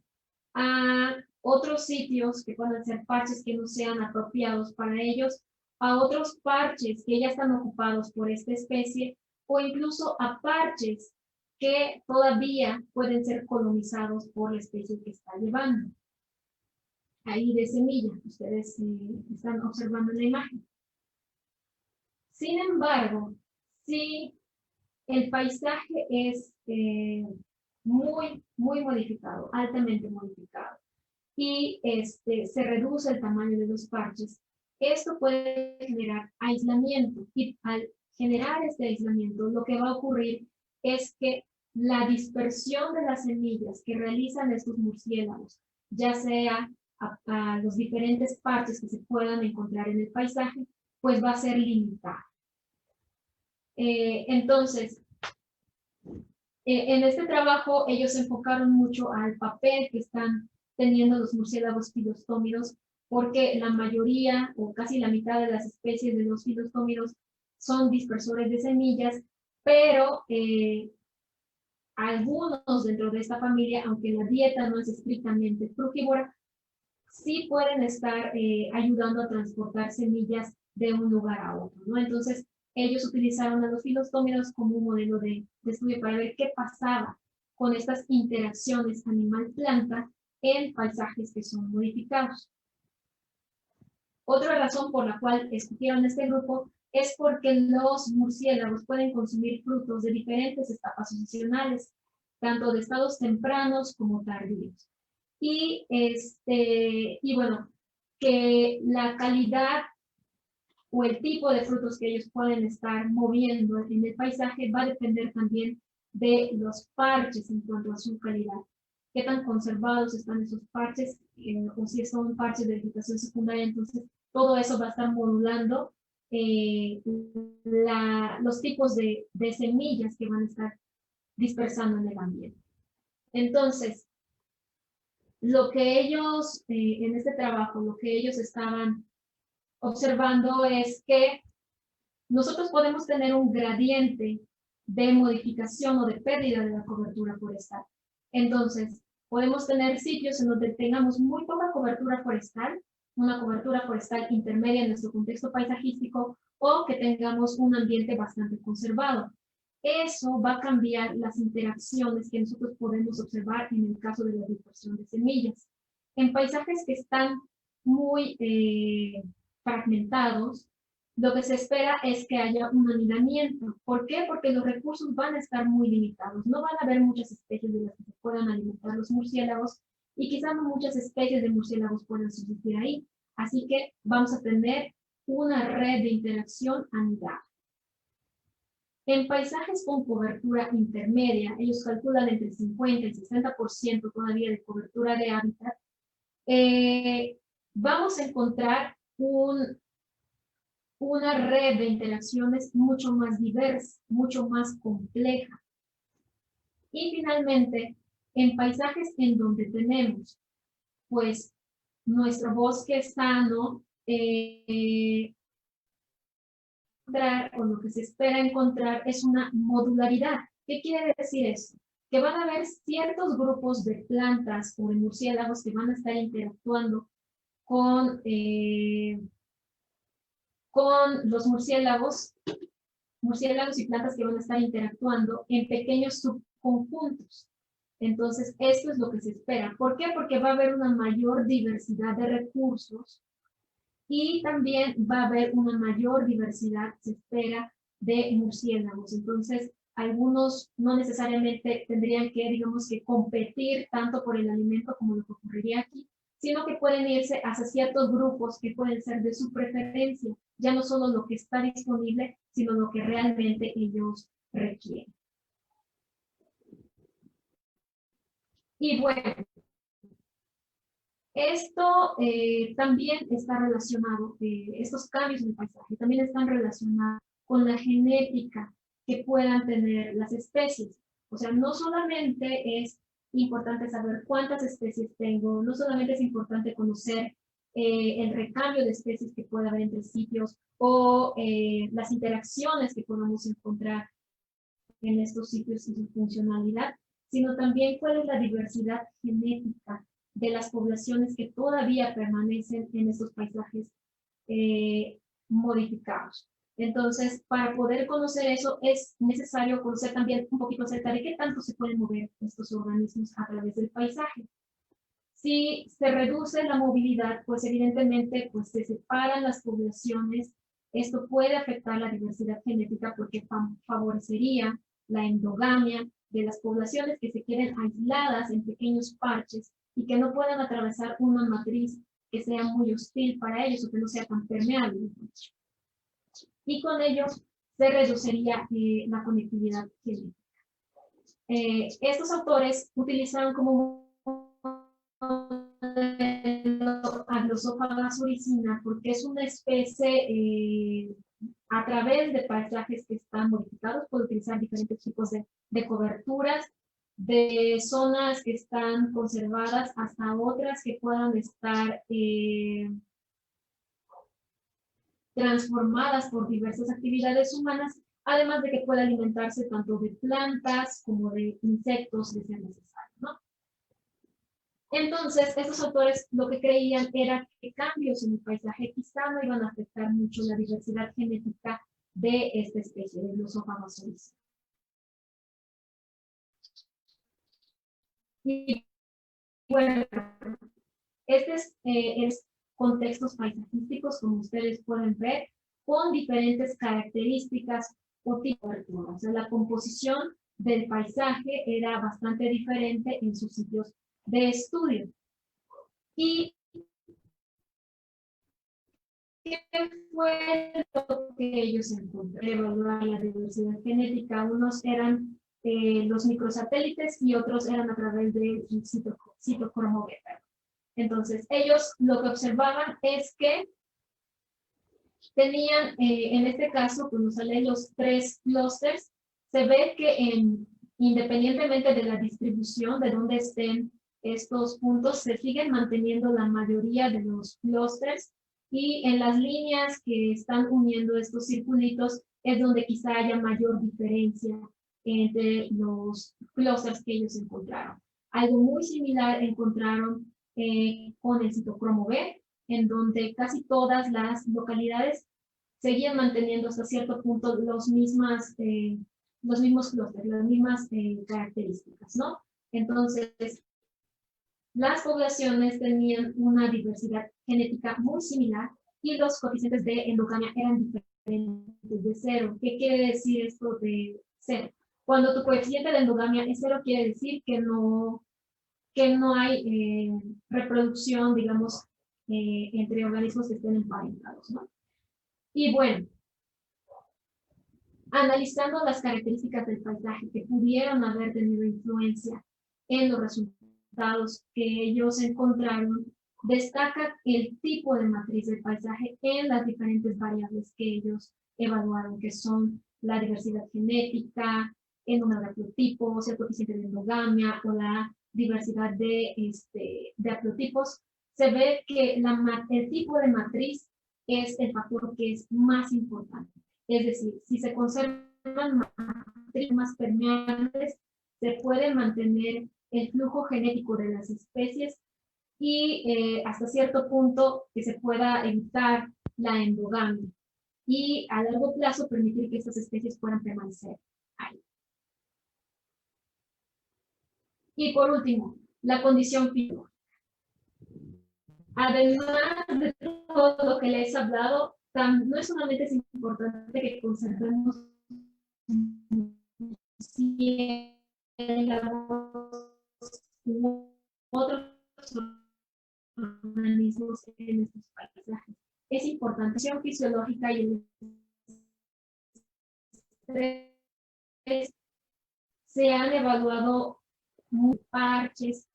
a otros sitios que puedan ser parches que no sean apropiados para ellos, a otros parches que ya están ocupados por esta especie, o incluso a parches que todavía pueden ser colonizados por la especie que está llevando. Ahí de semilla, ustedes están observando en la imagen. Sin embargo, si el paisaje es muy modificado, altamente modificado, y se reduce el tamaño de los parches, Esto puede generar aislamiento y al generar este aislamiento lo que va a ocurrir es que la dispersión de las semillas que realizan estos murciélagos, ya sea a los diferentes parches que se puedan encontrar en el paisaje, pues va a ser limitada. Entonces, en este trabajo ellos se enfocaron mucho al papel que están teniendo los murciélagos filostómidos, porque la mayoría o casi la mitad de las especies de los filostómidos son dispersores de semillas, pero algunos dentro de esta familia, aunque la dieta no es estrictamente frugívora, sí pueden estar ayudando a transportar semillas de un lugar a otro, ¿no? Entonces, ellos utilizaron a los filostómidos como un modelo de estudio para ver qué pasaba con estas interacciones animal-planta en paisajes que son modificados. Otra razón por la cual escogieron este grupo es porque los murciélagos pueden consumir frutos de diferentes etapas sucesionales, tanto de estados tempranos como tardíos. Y bueno, que la calidad o el tipo de frutos que ellos pueden estar moviendo en el paisaje va a depender también de los parches en cuanto a su calidad. Qué tan conservados están esos parches, o si son parches de vegetación secundaria, entonces todo eso va a estar modulando los tipos de semillas que van a estar dispersando en el ambiente. Entonces, lo que ellos, en este trabajo, lo que ellos estaban observando es que nosotros podemos tener un gradiente de modificación o de pérdida de la cobertura forestal. Entonces, podemos tener sitios en donde tengamos muy poca cobertura forestal, una cobertura forestal intermedia en nuestro contexto paisajístico, o que tengamos un ambiente bastante conservado. Eso va a cambiar las interacciones que nosotros podemos observar en el caso de la dispersión de semillas. En paisajes que están muy fragmentados, lo que se espera es que haya un anidamiento. ¿Por qué? Porque los recursos van a estar muy limitados. No van a haber muchas especies de las que se puedan alimentar los murciélagos y quizás no muchas especies de murciélagos puedan subsistir ahí. Así que vamos a tener una red de interacción anidada. En paisajes con cobertura intermedia, ellos calculan entre 50 y 60% todavía de cobertura de hábitat, vamos a encontrar una red de interacciones mucho más diversa, mucho más compleja. Y finalmente, en paisajes en donde tenemos, pues, nuestro bosque sano, o lo que se espera encontrar es una modularidad. ¿Qué quiere decir eso? Que van a haber ciertos grupos de plantas o de murciélagos que van a estar interactuando con los murciélagos y plantas que van a estar interactuando en pequeños subconjuntos. Entonces, esto es lo que se espera. ¿Por qué? Porque va a haber una mayor diversidad de recursos y también va a haber una mayor diversidad, se espera, de murciélagos. Entonces, algunos no necesariamente tendrían que, digamos, que competir tanto por el alimento como lo que ocurriría aquí, sino que pueden irse hacia ciertos grupos que pueden ser de su preferencia, ya no solo lo que está disponible, sino lo que realmente ellos requieren. Y bueno, esto también está relacionado, estos cambios en el paisaje también están relacionados con la genética que puedan tener las especies. O sea, no solamente es importante saber cuántas especies tengo, no solamente es importante conocer el recambio de especies que puede haber entre sitios o las interacciones que podamos encontrar en estos sitios y su funcionalidad, sino también cuál es la diversidad genética de las poblaciones que todavía permanecen en estos paisajes modificados. Entonces, para poder conocer eso, es necesario conocer también un poquito acerca de qué tanto se pueden mover estos organismos a través del paisaje. Si se reduce la movilidad, pues evidentemente pues, se separan las poblaciones. Esto puede afectar la diversidad genética porque favorecería la endogamia de las poblaciones que se queden aisladas en pequeños parches y que no puedan atravesar una matriz que sea muy hostil para ellos o que no sea tan permeable. Y con ello se reduciría la conectividad genética. Estos autores utilizaron como a Glossophaga suricina porque es una especie a través de paisajes que están modificados, puede utilizar diferentes tipos de coberturas, de zonas que están conservadas hasta otras que puedan estar transformadas por diversas actividades humanas, además de que puede alimentarse tanto de plantas como de insectos de ser necesario, ¿no? Entonces, estos autores lo que creían era que cambios en el paisaje quizá no iban a afectar mucho la diversidad genética de esta especie, de Glossophaga suricina. Y bueno, este es contextos paisajísticos, como ustedes pueden ver, con diferentes características o tipos de cobertura. O sea, la composición del paisaje era bastante diferente en sus sitios de estudio. ¿Y qué fue lo que ellos encontraron? Evaluar la diversidad genética. Unos eran los microsatélites y otros eran a través del citocromo beta. Entonces, ellos lo que observaban es que tenían, en este caso, cuando salen los 3 clústeres, se ve que independientemente de la distribución, de dónde estén estos puntos, se siguen manteniendo la mayoría de los clústeres y en las líneas que están uniendo estos circulitos es donde quizá haya mayor diferencia entre los clústeres que ellos encontraron. Algo muy similar encontraron con el citocromo B, en donde casi todas las localidades seguían manteniendo hasta cierto punto los mismos clústeres, las mismas características, ¿no? Entonces, las poblaciones tenían una diversidad genética muy similar y los coeficientes de endogamia eran diferentes de 0. ¿Qué quiere decir esto de 0? Cuando tu coeficiente de endogamia es 0, quiere decir que no hay reproducción, digamos, entre organismos que estén emparentados, ¿no? Y bueno, analizando las características del paisaje que pudieron haber tenido influencia en los resultados que ellos encontraron, destaca el tipo de matriz del paisaje en las diferentes variables que ellos evaluaron, que son la diversidad genética, el número de haplotipos, el coeficiente de endogamia o la diversidad de haplotipos. Se ve que el tipo de matriz es el factor que es más importante. Es decir, si se conservan matrices más permeables, se puede mantener el flujo genético de las especies y hasta cierto punto que se pueda evitar la endogamia y a largo plazo permitir que estas especies puedan permanecer ahí. Y por último, la condición fisiológica. Además de todo lo que les he hablado, no es solamente es importante que conservemos otros organismos en estos paisajes. Es importante la acción fisiológica y el estrés se han evaluado parches,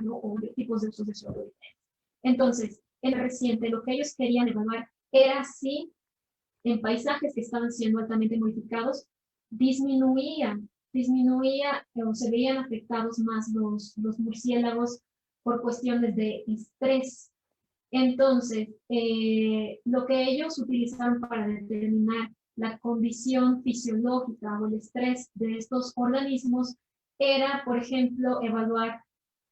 ¿no? O tipos de usos de suelo. Entonces, en el reciente, lo que ellos querían evaluar era si en paisajes que estaban siendo altamente modificados, disminuía o se veían afectados más los murciélagos por cuestiones de estrés. Entonces, lo que ellos utilizaron para determinar la condición fisiológica o el estrés de estos organismos era, por ejemplo, evaluar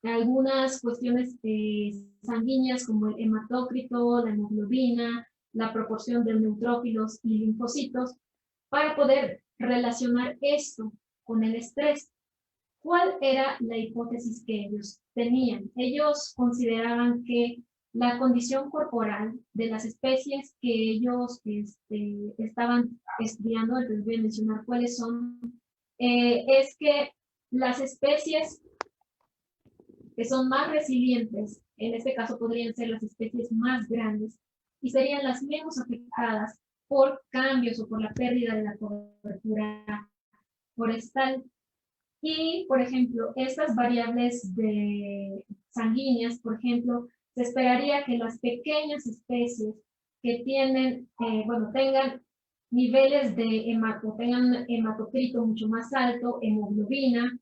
algunas cuestiones sanguíneas como el hematócrito, la hemoglobina, la proporción de neutrófilos y linfocitos, para poder relacionar esto con el estrés. ¿Cuál era la hipótesis que ellos tenían? Ellos consideraban que la condición corporal de las especies que ellos estaban estudiando, les voy a mencionar cuáles son, es que las especies que son más resilientes, en este caso podrían ser las especies más grandes, y serían las menos afectadas por cambios o por la pérdida de la cobertura forestal. Y, por ejemplo, estas variables sanguíneas, por ejemplo, se esperaría que las pequeñas especies que tengan niveles de tengan hematocrito mucho más alto, hemoglobina,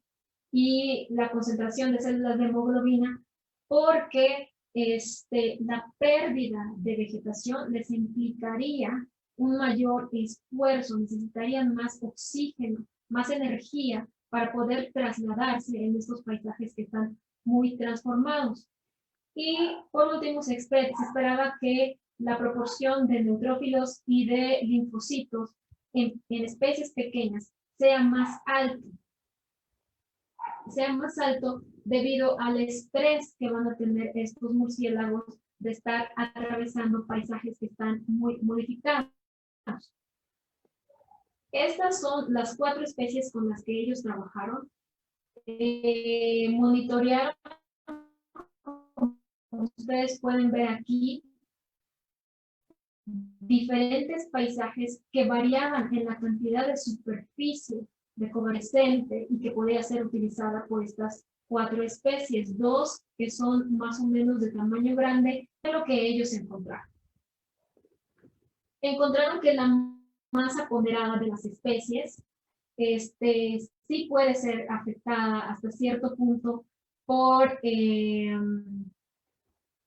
y la concentración de células de hemoglobina, porque la pérdida de vegetación les implicaría un mayor esfuerzo, necesitarían más oxígeno, más energía para poder trasladarse en estos paisajes que están muy transformados. Y por último, se esperaba que la proporción de neutrófilos y de linfocitos en especies pequeñas sea más alto debido al estrés que van a tener estos murciélagos de estar atravesando paisajes que están muy modificados. Estas son las 4 especies con las que ellos trabajaron. Monitorearon, como ustedes pueden ver aquí, diferentes paisajes que variaban en la cantidad de superficie de cobre y que podía ser utilizada por estas 4 especies, 2 que son más o menos de tamaño grande de lo que ellos encontraron. Encontraron que la masa ponderada de las especies sí puede ser afectada hasta cierto punto por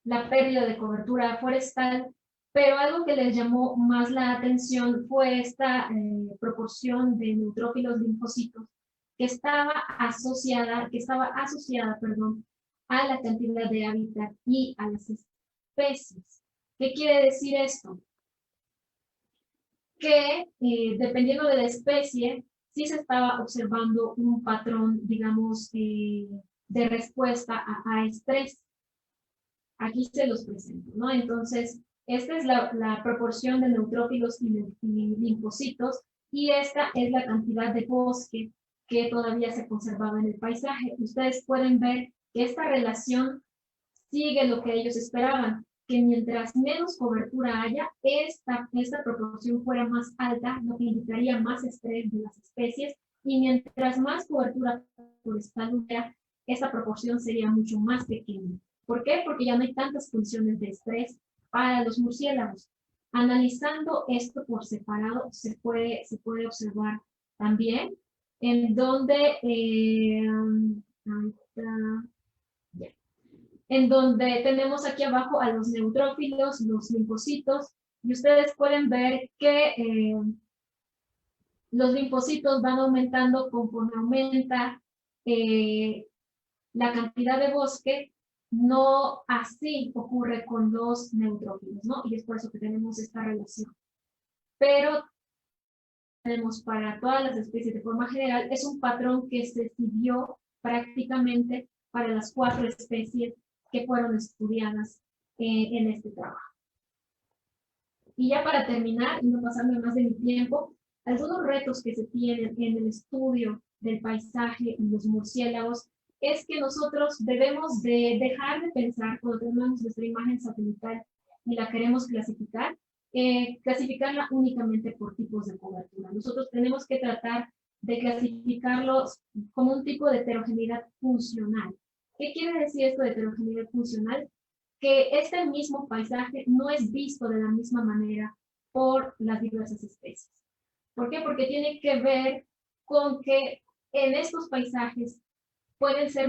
la pérdida de cobertura forestal, pero algo que les llamó más la atención fue esta proporción de neutrófilos linfocitos que estaba asociada, a la cantidad de hábitat y a las especies. ¿Qué quiere decir esto? Que dependiendo de la especie, sí se estaba observando un patrón, digamos, de respuesta a estrés. Aquí se los presento, ¿no? Entonces, esta es la proporción de neutrófilos y linfocitos, y esta es la cantidad de bosque que todavía se conservaba en el paisaje. Ustedes pueden ver que esta relación sigue lo que ellos esperaban, que mientras menos cobertura haya, esta proporción fuera más alta, lo que indicaría más estrés de las especies, y mientras más cobertura forestal hubiera, esta proporción sería mucho más pequeña. ¿Por qué? Porque ya no hay tantas condiciones de estrés para los murciélagos. Analizando esto por separado, se puede observar también en donde tenemos aquí abajo a los neutrófilos, los linfocitos, y ustedes pueden ver que los linfocitos van aumentando conforme aumenta la cantidad de bosque. No así ocurre con los neutrófilos, ¿no? Y es por eso que tenemos esta relación. Pero tenemos para todas las especies de forma general, es un patrón que se siguió prácticamente para las 4 especies que fueron estudiadas en este trabajo. Y ya para terminar, y no pasarme más de mi tiempo, algunos retos que se tienen en el estudio del paisaje y los murciélagos es que nosotros debemos de dejar de pensar cuando tenemos nuestra imagen satelital y la queremos clasificar, clasificarla únicamente por tipos de cobertura. Nosotros tenemos que tratar de clasificarlos como un tipo de heterogeneidad funcional. ¿Qué quiere decir esto de heterogeneidad funcional? Que este mismo paisaje no es visto de la misma manera por las diversas especies. ¿Por qué? Porque tiene que ver con que en estos paisajes pueden ser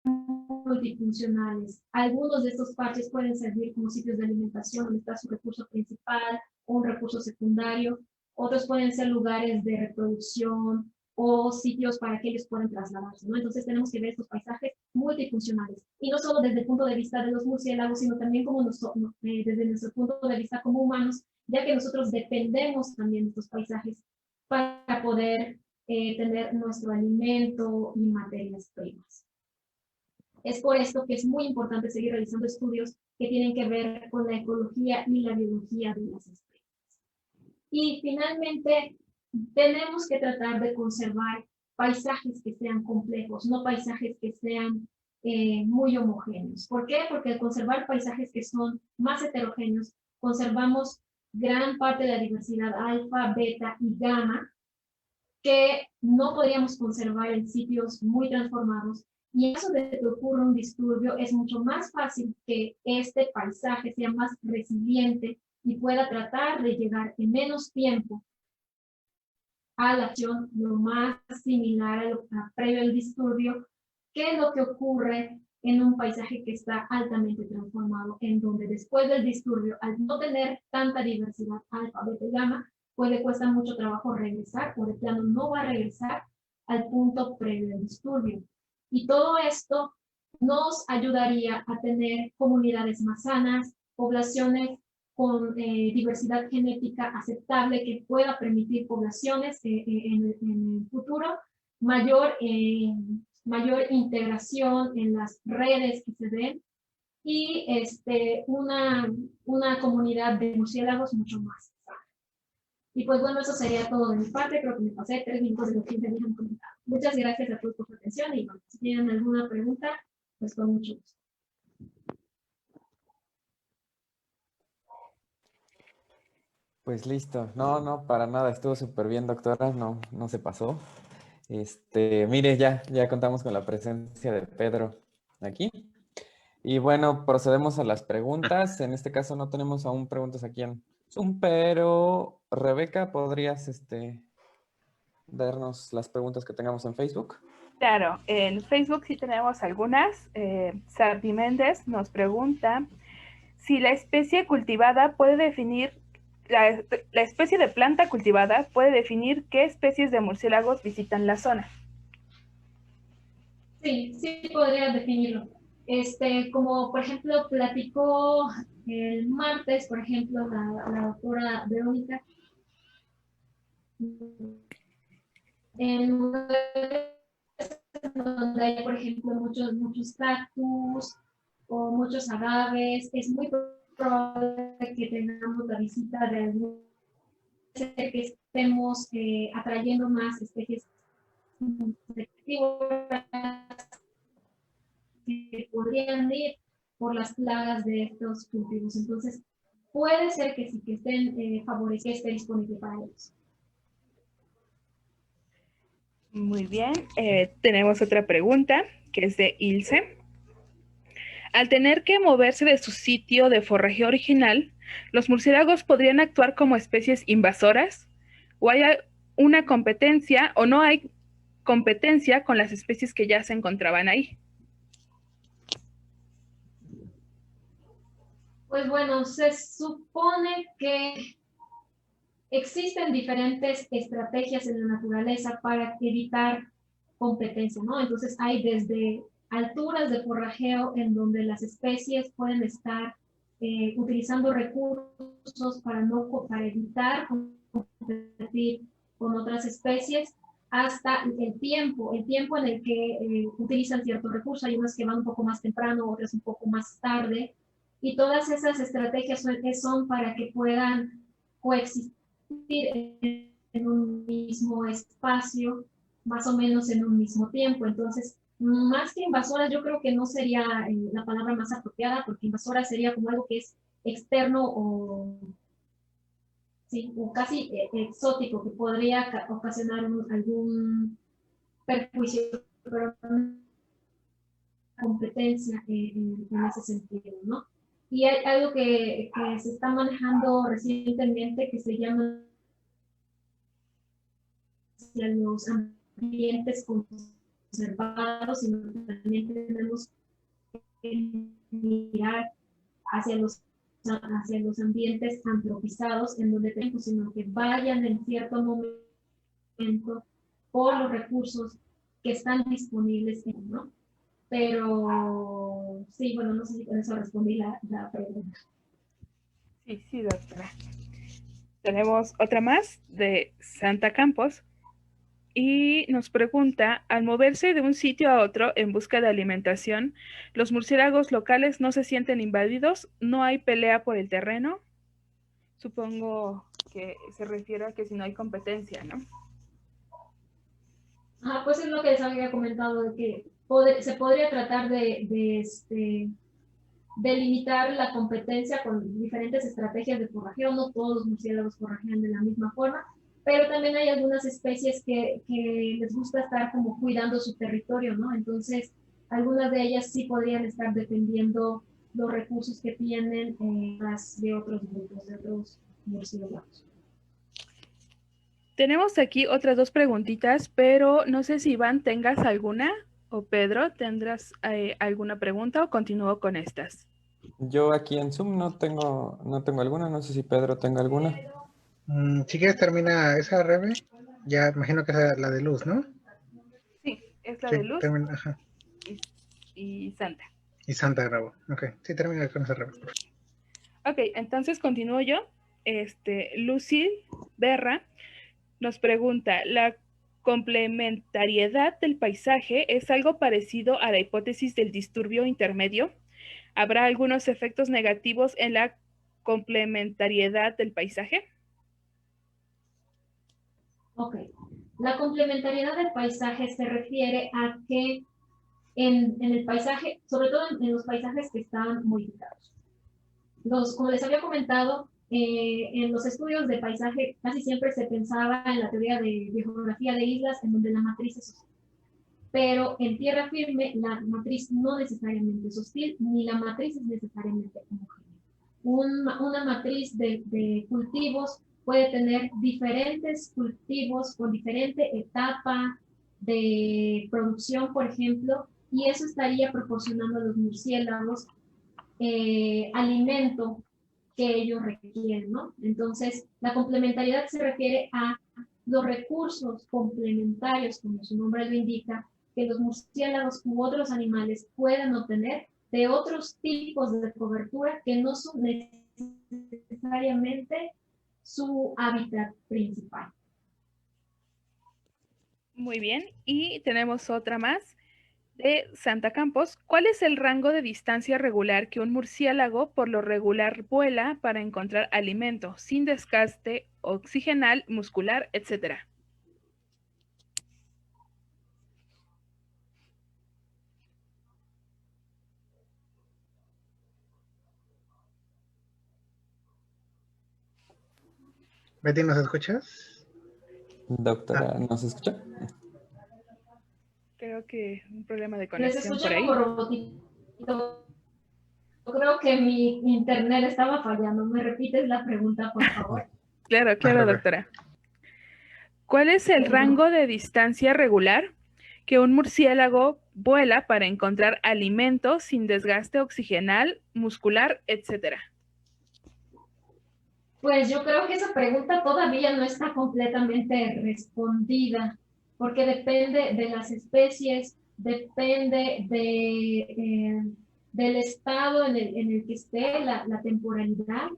multifuncionales. Algunos de estos parches pueden servir como sitios de alimentación donde está su recurso principal o un recurso secundario. Otros pueden ser lugares de reproducción o sitios para que ellos puedan trasladarse, ¿no? Entonces tenemos que ver estos paisajes multifuncionales. Y no solo desde el punto de vista de los murciélagos, sino también como desde nuestro punto de vista como humanos, ya que nosotros dependemos también de estos paisajes para poder tener nuestro alimento y materias primas. Es por esto que es muy importante seguir realizando estudios que tienen que ver con la ecología y la biología de las especies. Y finalmente, tenemos que tratar de conservar paisajes que sean complejos, no paisajes que sean muy homogéneos. ¿Por qué? Porque al conservar paisajes que son más heterogéneos, conservamos gran parte de la diversidad alfa, beta y gamma, que no podríamos conservar en sitios muy transformados. Y en caso de que ocurra un disturbio, es mucho más fácil que este paisaje sea más resiliente y pueda tratar de llegar en menos tiempo a la acción lo más similar a lo previo al disturbio, que es lo que ocurre en un paisaje que está altamente transformado, en donde después del disturbio, al no tener tanta diversidad alfa, beta y gamma, pues le cuesta mucho trabajo regresar, o de plano no va a regresar al punto previo al disturbio. Y todo esto nos ayudaría a tener comunidades más sanas, poblaciones con diversidad genética aceptable que pueda permitir poblaciones en el futuro, mayor integración en las redes que se den y una comunidad de murciélagos mucho más sana. Y pues bueno, eso sería todo de mi parte. Creo que me pasé 3 minutos de lo que me habían comentado. Muchas gracias a todos por su atención y bueno, si tienen alguna pregunta, pues con mucho gusto. Pues listo. No, no, para nada. Estuvo súper bien, doctora. No, no se pasó. Mire, ya contamos con la presencia de Pedro aquí. Y bueno, procedemos a las preguntas. En este caso no tenemos aún preguntas aquí en Zoom, pero Rebeca, ¿podrías darnos las preguntas que tengamos en Facebook? Claro, en Facebook sí tenemos algunas. Sardi Méndez nos pregunta si la especie cultivada puede definir, la especie de planta cultivada puede definir qué especies de murciélagos visitan la zona. Sí, sí podría definirlo. Como por ejemplo platicó el martes, por ejemplo, la doctora Verónica, en donde hay, por ejemplo, muchos cactus o muchos agaves, es muy probable que tengamos la visita de algún ser que estemos atrayendo más especies que podrían ir por las plagas de estos cultivos. Entonces, puede ser que sí, que estén favorecidos, que esté disponible para ellos. Muy bien, tenemos otra pregunta que es de Ilse. Al tener que moverse de su sitio de forrajeo original, ¿los murciélagos podrían actuar como especies invasoras? ¿O hay una competencia o no hay competencia con las especies que ya se encontraban ahí? Pues bueno, se supone que existen diferentes estrategias en la naturaleza para evitar competencia, ¿no? Entonces hay desde alturas de forrajeo en donde las especies pueden estar utilizando recursos para evitar competir con otras especies, hasta el tiempo en el que utilizan ciertos recursos. Hay unas que van un poco más temprano, otras un poco más tarde, y todas esas estrategias son para que puedan coexistir en un mismo espacio, más o menos en un mismo tiempo. Entonces, más que invasora, yo creo que no sería la palabra más apropiada, porque invasora sería como algo que es externo o, sí, o casi exótico, que podría ocasionar algún perjuicio, pero no competencia en ese sentido, ¿no? Y hay algo que se está manejando recientemente que se llama hacia los ambientes conservados, sino también tenemos que mirar hacia los ambientes antropizados, en donde tenemos, sino que vayan en cierto momento por los recursos que están disponibles, ¿no? Pero sí, bueno, no sé si con eso respondí la pregunta. Sí, doctora. Tenemos otra más de Santa Campos y nos pregunta, al moverse de un sitio a otro en busca de alimentación, ¿los murciélagos locales no se sienten invadidos? ¿No hay pelea por el terreno? Supongo que se refiere a que si no hay competencia, ¿no? Pues es lo que les había comentado, de que se podría tratar de limitar la competencia con diferentes estrategias de forrajeo. No todos los murciélagos forrajean de la misma forma, pero también hay algunas especies que les gusta estar como cuidando su territorio, ¿no? Entonces, algunas de ellas sí podrían estar defendiendo los recursos que tienen las de otros grupos, de otros murciélagos. Tenemos aquí otras dos preguntitas, pero no sé si Iván tengas alguna o Pedro tendrás alguna pregunta o continúo con estas. Yo aquí en Zoom no tengo alguna, no sé si Pedro tenga alguna. Si quieres termina esa, Rebe. Ya imagino que es la de Luz, ¿no? Sí, es la Sí, de Luz termina, ajá. y Santa. Y Santa grabó. Ok, sí, termina con esa, Rebe. Ok, entonces continúo yo. Lucy Berra nos pregunta, ¿la complementariedad del paisaje es algo parecido a la hipótesis del disturbio intermedio? ¿Habrá algunos efectos negativos en la complementariedad del paisaje? Ok. La complementariedad del paisaje se refiere a que en el paisaje, sobre todo en los paisajes que están modificados. Como les había comentado, en los estudios de paisaje casi siempre se pensaba en la teoría de geografía de islas, en donde la matriz es hostil. Pero en tierra firme, la matriz no necesariamente es hostil, ni la matriz es necesariamente homogénea. Una matriz de cultivos puede tener diferentes cultivos con diferente etapa de producción, por ejemplo, y eso estaría proporcionando a los murciélagos alimento que ellos requieren, ¿no? Entonces, la complementariedad se refiere a los recursos complementarios, como su nombre lo indica, que los murciélagos u otros animales pueden obtener de otros tipos de cobertura que no son necesariamente su hábitat principal. Muy bien, y tenemos otra más de Santa Campos. ¿Cuál es el rango de distancia regular que un murciélago por lo regular vuela para encontrar alimento sin desgaste oxigenal, muscular, etcétera? Betty, ¿nos escuchas? Doctora, ¿nos escucha? Creo que un problema de Les conexión por escuché ahí. como robotito. Creo que mi internet estaba fallando. ¿Me repites la pregunta, por favor? Claro, claro, doctora. ¿Cuál es el rango de distancia regular que un murciélago vuela para encontrar alimento sin desgaste oxigenal, muscular, etcétera? Pues yo creo que esa pregunta todavía no está completamente respondida, porque depende de las especies, depende del estado en el que esté, la temporalidad.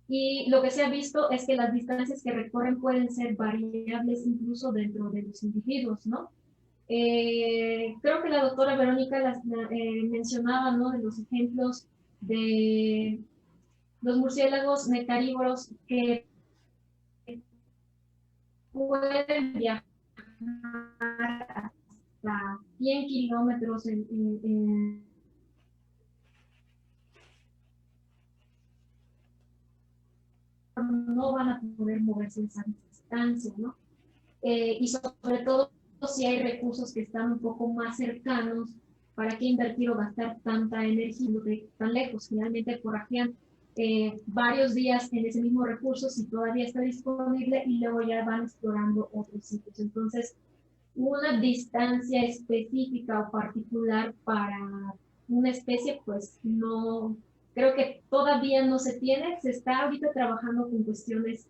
Y lo que se ha visto es que las distancias que recorren pueden ser variables incluso dentro de los individuos, ¿no? Creo que la doctora Verónica mencionaba, ¿no? De los ejemplos de los murciélagos nectarívoros que pueden viajar hasta 100 kilómetros no van a poder moverse esa distancia, ¿no? Y sobre todo si hay recursos que están un poco más cercanos, ¿para qué invertir o gastar tanta energía tan lejos? Finalmente forrajean varios días en ese mismo recurso si todavía está disponible y luego ya van explorando otros sitios. Entonces, una distancia específica o particular para una especie, pues no, creo que todavía no se tiene. Se está ahorita trabajando con cuestiones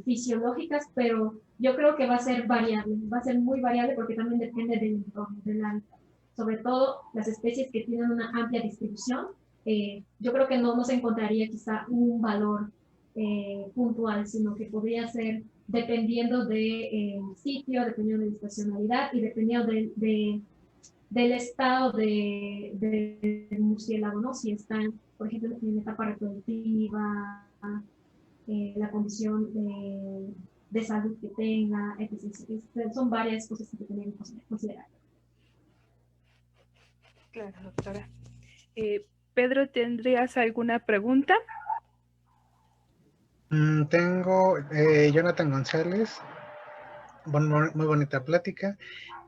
fisiológicas, pero yo creo que va a ser variable, va a ser muy variable porque también depende del entorno, del hábitat. Sobre todo las especies que tienen una amplia distribución, yo creo que no se encontraría quizá un valor puntual, sino que podría ser dependiendo del sitio, dependiendo de la estacionalidad y dependiendo del estado del murciélago, ¿no? Si están, por ejemplo, en etapa reproductiva, la condición de salud que tenga, etc. Son varias cosas que se tienen que considerar. Claro, doctora. Pedro, ¿tendrías alguna pregunta? Tengo Jonathan González, muy bonita plática.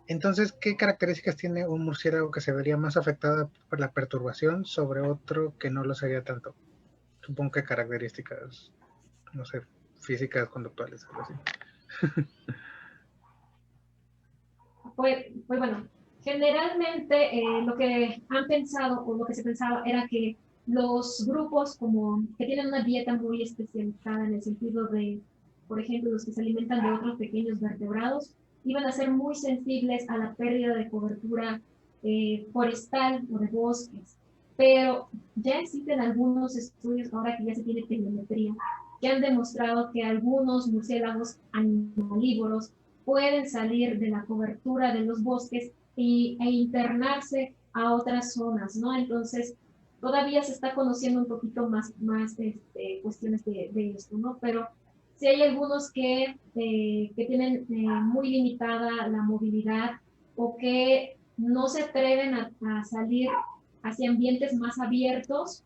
Entonces, ¿qué características tiene un murciélago que se vería más afectada por la perturbación sobre otro que no lo sería tanto? Supongo que características, no sé, físicas, conductuales, algo así. Pues bueno, generalmente lo que han pensado o lo que se pensaba era que los grupos como que tienen una dieta muy especializada en el sentido de, por ejemplo, los que se alimentan de otros pequeños vertebrados, iban a ser muy sensibles a la pérdida de cobertura forestal o de bosques. Pero ya existen algunos estudios, ahora que ya se tiene telemetría, que han demostrado que algunos murciélagos animalívoros pueden salir de la cobertura de los bosques e internarse a otras zonas, ¿no? Entonces, todavía se está conociendo un poquito más cuestiones de esto, ¿no? Pero sí hay algunos que tienen muy limitada la movilidad o que no se atreven a salir hacia ambientes más abiertos,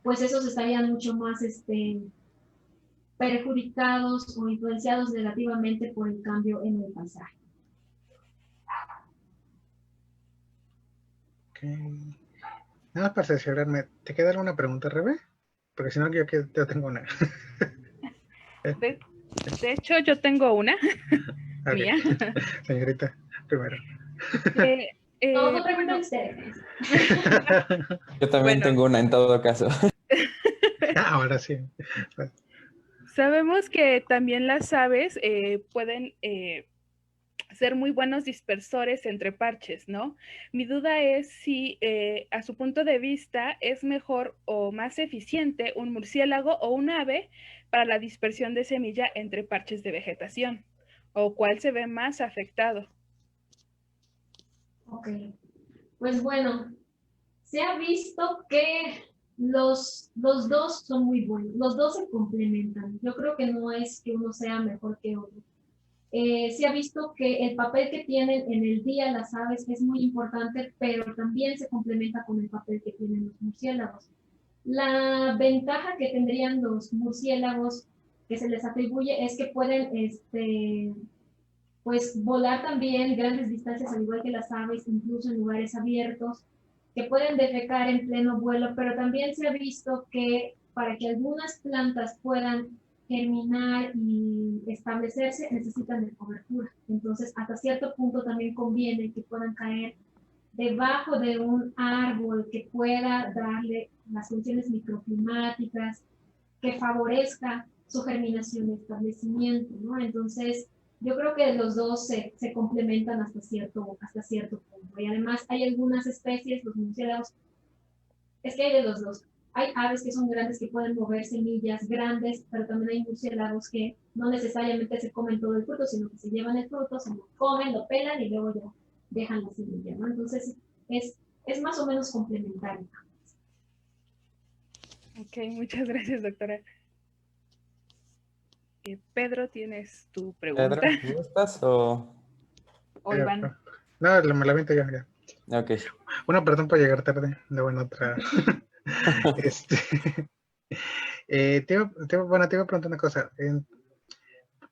pues esos estarían mucho más perjudicados o influenciados negativamente por el cambio en el paisaje. Okay. Nada más para cerciorarme, ¿te queda alguna pregunta, Rebe? Porque si no, yo tengo una. De hecho, yo tengo una mía. Señorita, primero. No, Bueno, ustedes. Yo también tengo una en todo caso. Ahora sí. Sabemos que también las aves pueden ser muy buenos dispersores entre parches, ¿no? Mi duda es si a su punto de vista es mejor o más eficiente un murciélago o un ave para la dispersión de semilla entre parches de vegetación, o cuál se ve más afectado. Ok, pues bueno, se ha visto que los dos son muy buenos, los dos se complementan. Yo creo que no es que uno sea mejor que otro. Se ha visto que el papel que tienen en el día las aves es muy importante, pero también se complementa con el papel que tienen los murciélagos. La ventaja que tendrían los murciélagos que se les atribuye es que pueden pues volar también grandes distancias, al igual que las aves, incluso en lugares abiertos, que pueden defecar en pleno vuelo, pero también se ha visto que para que algunas plantas puedan germinar y establecerse, necesitan de cobertura. Entonces, hasta cierto punto también conviene que puedan caer debajo de un árbol que pueda darle las funciones microclimáticas, que favorezca su germinación y establecimiento, ¿no? Entonces, yo creo que los dos se complementan hasta cierto punto. Y además hay algunas especies, los murciélagos, es que hay de los dos. Hay aves que son grandes que pueden mover semillas grandes, pero también hay murciélagos que no necesariamente se comen todo el fruto, sino que se llevan el fruto, se lo comen, lo pelan y luego ya dejan la semilla, ¿no? Entonces, es más o menos complementario. Ok, muchas gracias, doctora. Pedro, ¿tienes tu pregunta? Pedro, ¿gustas o...? O Iván. No, me la aviento ya. Ok. Bueno, perdón por llegar tarde. Luego en otra. Te iba a preguntar una cosa.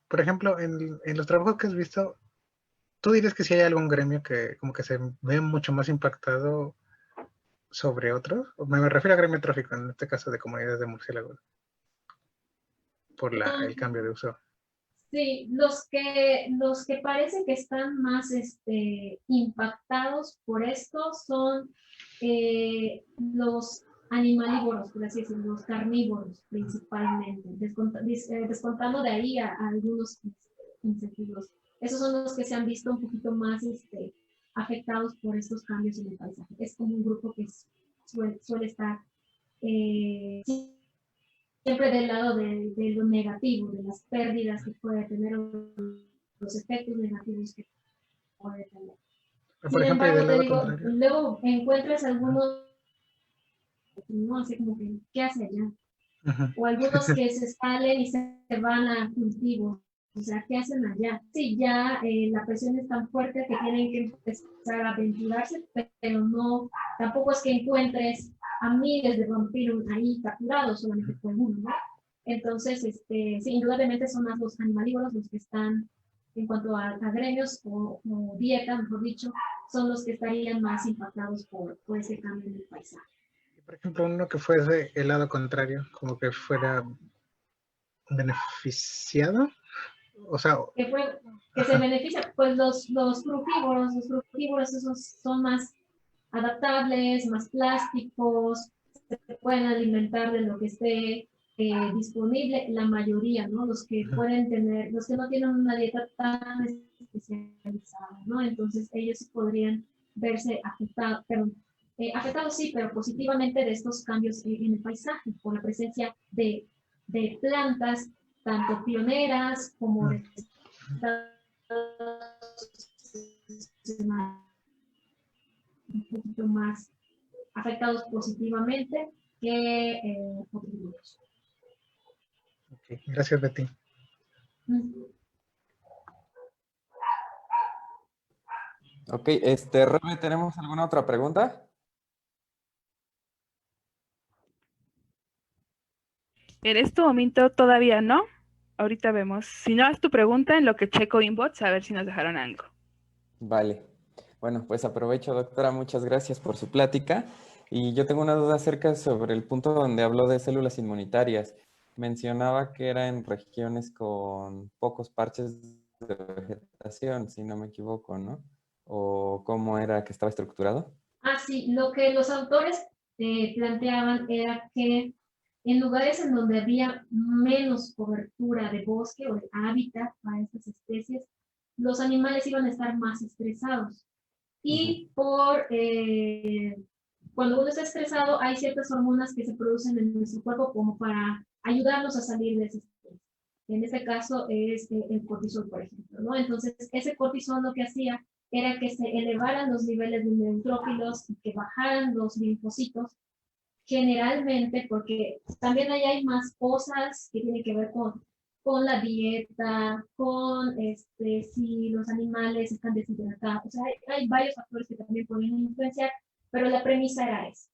Por ejemplo, en los trabajos que has visto, ¿tú dirías que si hay algún gremio que como que se ve mucho más impactado sobre otros? Me refiero a gremio trófico, en este caso de comunidades de murciélagos, por el cambio de uso. Sí, los que parecen que están más impactados por esto son los animalívoros, por así decirlo, los carnívoros principalmente, descontando de ahí a algunos insectívoros. Esos son los que se han visto un poquito más afectados por estos cambios en el paisaje. Es como un grupo que suele estar siempre del lado de lo negativo, de las pérdidas que puede tener, los efectos negativos que puede tener. Por ejemplo, y del lado contrario. Luego encuentras algunos, ¿no? Así como que, ¿qué hace allá? O algunos que se salen y se van a cultivos, O sea, ¿qué hacen allá? Sí, ya la presión es tan fuerte que tienen que empezar a aventurarse, pero no, tampoco es que encuentres a miles de vampiros ahí capturados, solamente por uno, ¿no? Entonces, sí, indudablemente son más los animalívoros los que están, en cuanto a gremios o dieta, mejor dicho, son los que estarían más impactados por ese cambio en el paisaje. Por ejemplo, uno que fuese el lado contrario, como que fuera beneficiado, o sea, Que se beneficia, pues los frugívoros esos son más adaptables, más plásticos, se pueden alimentar de lo que esté disponible, la mayoría, ¿no? Los que pueden tener, los que no tienen una dieta tan especializada, ¿no? Entonces ellos podrían verse afectados, afectados sí, pero positivamente de estos cambios en el paisaje, por la presencia de plantas, tanto pioneras como de un poquito más afectados positivamente que otros grupos. okay. Gracias, Betty. Ok, Rebe, ¿tenemos alguna otra pregunta? En este momento todavía no. Ahorita vemos. Si no, haz tu pregunta en lo que checo inbox a ver si nos dejaron algo. Vale. Bueno, pues aprovecho, doctora, muchas gracias por su plática. Y yo tengo una duda acerca sobre el punto donde habló de células inmunitarias. Mencionaba que era en regiones con pocos parches de vegetación, si no me equivoco, ¿no? ¿O cómo era que estaba estructurado? Ah, sí, lo que los autores planteaban era que en lugares en donde había menos cobertura de bosque o de hábitat para estas especies, los animales iban a estar más estresados. Y cuando uno está estresado, hay ciertas hormonas que se producen en nuestro cuerpo como para ayudarnos a salir de ese estrés. En este caso es el cortisol, por ejemplo, ¿no? Entonces, ese cortisol lo que hacía era que se elevaran los niveles de neutrófilos y que bajaran los linfocitos, generalmente porque también ahí hay más cosas que tienen que ver con la dieta, con si los animales están deshidratados. O sea, hay varios factores que también pueden influenciar, pero la premisa era esa.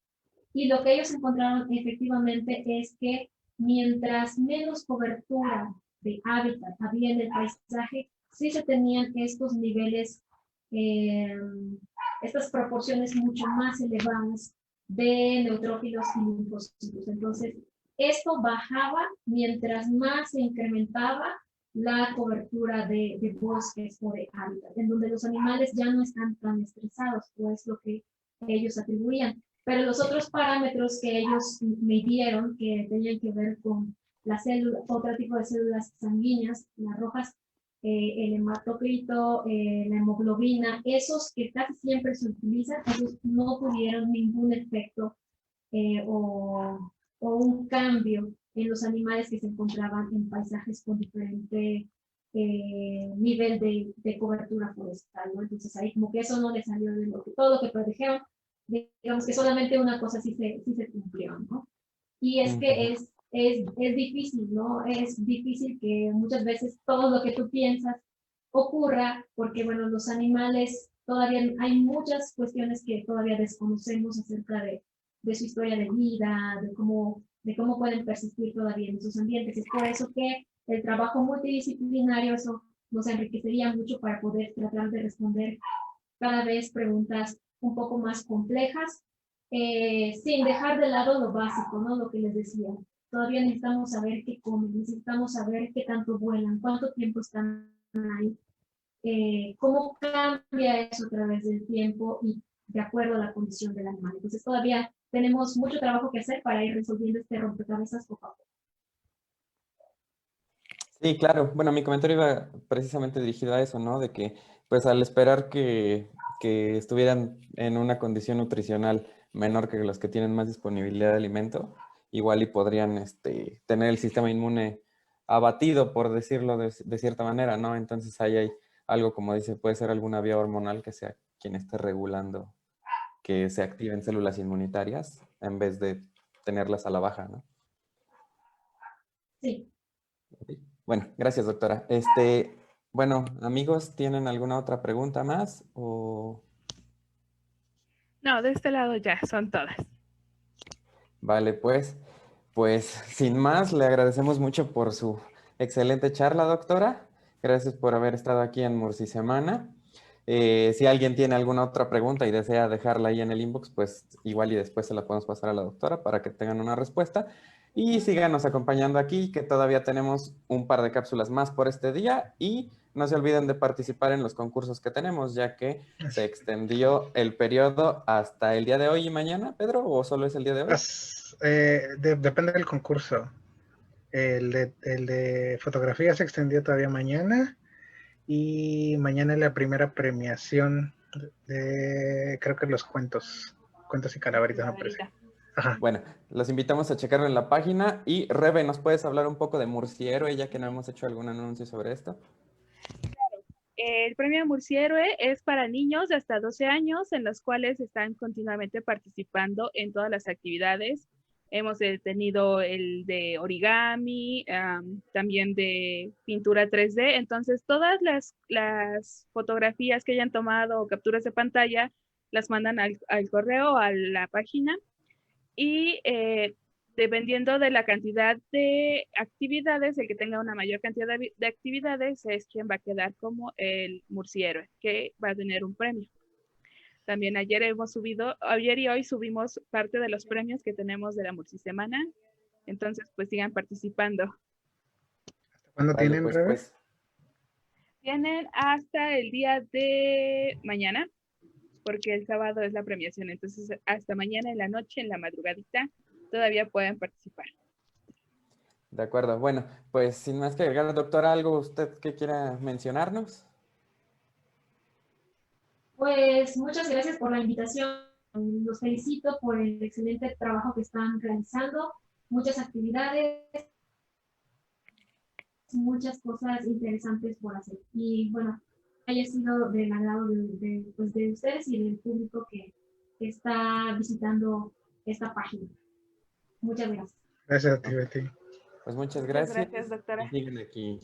Y lo que ellos encontraron efectivamente es que mientras menos cobertura de hábitat había en el paisaje, sí se tenían estos niveles, estas proporciones mucho más elevadas de neutrófilos y linfocitos. Entonces, esto bajaba mientras más se incrementaba la cobertura de bosques o de hábitat, en donde los animales ya no están tan estresados, o es lo que ellos atribuían. Pero los otros parámetros que ellos midieron, que tenían que ver con las células, otro tipo de células sanguíneas, las rojas, el hematocrito, la hemoglobina, esos que casi siempre se utilizan, esos no tuvieron ningún efecto o un cambio en los animales que se encontraban en paisajes con diferente nivel de cobertura forestal, ¿no? Entonces ahí como que eso no le salió de todo lo que predijeron, digamos que solamente una cosa sí se cumplió, ¿no? Y es que es difícil, ¿no? Es difícil que muchas veces todo lo que tú piensas ocurra, porque, bueno, los animales, todavía hay muchas cuestiones que todavía desconocemos acerca de su historia de vida, de cómo pueden persistir todavía en esos ambientes. Es por eso que el trabajo multidisciplinario, eso nos enriquecería mucho para poder tratar de responder cada vez preguntas un poco más complejas, sin dejar de lado lo básico, ¿no? Lo que les decía. Todavía necesitamos saber qué comen, necesitamos saber qué tanto vuelan, cuánto tiempo están ahí, cómo cambia eso a través del tiempo y de acuerdo a la condición del animal. Entonces todavía tenemos mucho trabajo que hacer para ir resolviendo este rompecabezas poco a poco. Sí, claro. Bueno, mi comentario iba precisamente dirigido a eso, ¿no? De que, pues al esperar que estuvieran en una condición nutricional menor que los que tienen más disponibilidad de alimento, igual y podrían tener el sistema inmune abatido, por decirlo de cierta manera, ¿no? Entonces ahí hay algo, como dice, puede ser alguna vía hormonal que sea quien esté regulando que se activen células inmunitarias en vez de tenerlas a la baja, ¿no? Sí. Ok. Bueno, gracias, doctora. Bueno, amigos, ¿tienen alguna otra pregunta más? No, de este lado ya, son todas. Vale, pues sin más, le agradecemos mucho por su excelente charla, doctora. Gracias por haber estado aquí en Murci Semana. Si alguien tiene alguna otra pregunta y desea dejarla ahí en el inbox, pues igual y después se la podemos pasar a la doctora para que tengan una respuesta. Y síganos acompañando aquí, que todavía tenemos un par de cápsulas más por este día. Y no se olviden de participar en los concursos que tenemos, ya que se extendió el periodo hasta el día de hoy y mañana, Pedro, ¿o solo es el día de hoy? Depende del concurso. El de fotografía se extendió todavía mañana y mañana es la primera premiación de creo que los cuentos y calaveritas, me parece. Ajá. Bueno, los invitamos a checarlo en la página. Y Rebe, ¿nos puedes hablar un poco de Murciéroe, ya que no hemos hecho algún anuncio sobre esto? El premio Murciéroe es para niños de hasta 12 años, en los cuales están continuamente participando en todas las actividades. Hemos tenido el de origami, también de pintura 3D. Entonces, todas las fotografías que hayan tomado o capturas de pantalla las mandan al correo, a la página. Y dependiendo de la cantidad de actividades, el que tenga una mayor cantidad de actividades es quien va a quedar como el Murciéroe, que va a tener un premio. También ayer y hoy subimos parte de los premios que tenemos de la Murcisemana. Entonces, pues sigan participando. ¿Cuándo Vale, tienen, Rebe? Tienen hasta el día de mañana, porque el sábado es la premiación. Entonces, hasta mañana en la noche, en la madrugadita, todavía pueden participar. De acuerdo. Bueno, pues sin más que agregar, doctora, ¿algo usted que quiera mencionarnos? Pues muchas gracias por la invitación. Los felicito por el excelente trabajo que están realizando. Muchas actividades, muchas cosas interesantes por hacer. Y bueno, haya sido del agrado pues de ustedes y del público que está visitando esta página. Muchas gracias. Gracias a ti, Betty. Pues muchas Muchas gracias. gracias, doctora. Y siguen aquí.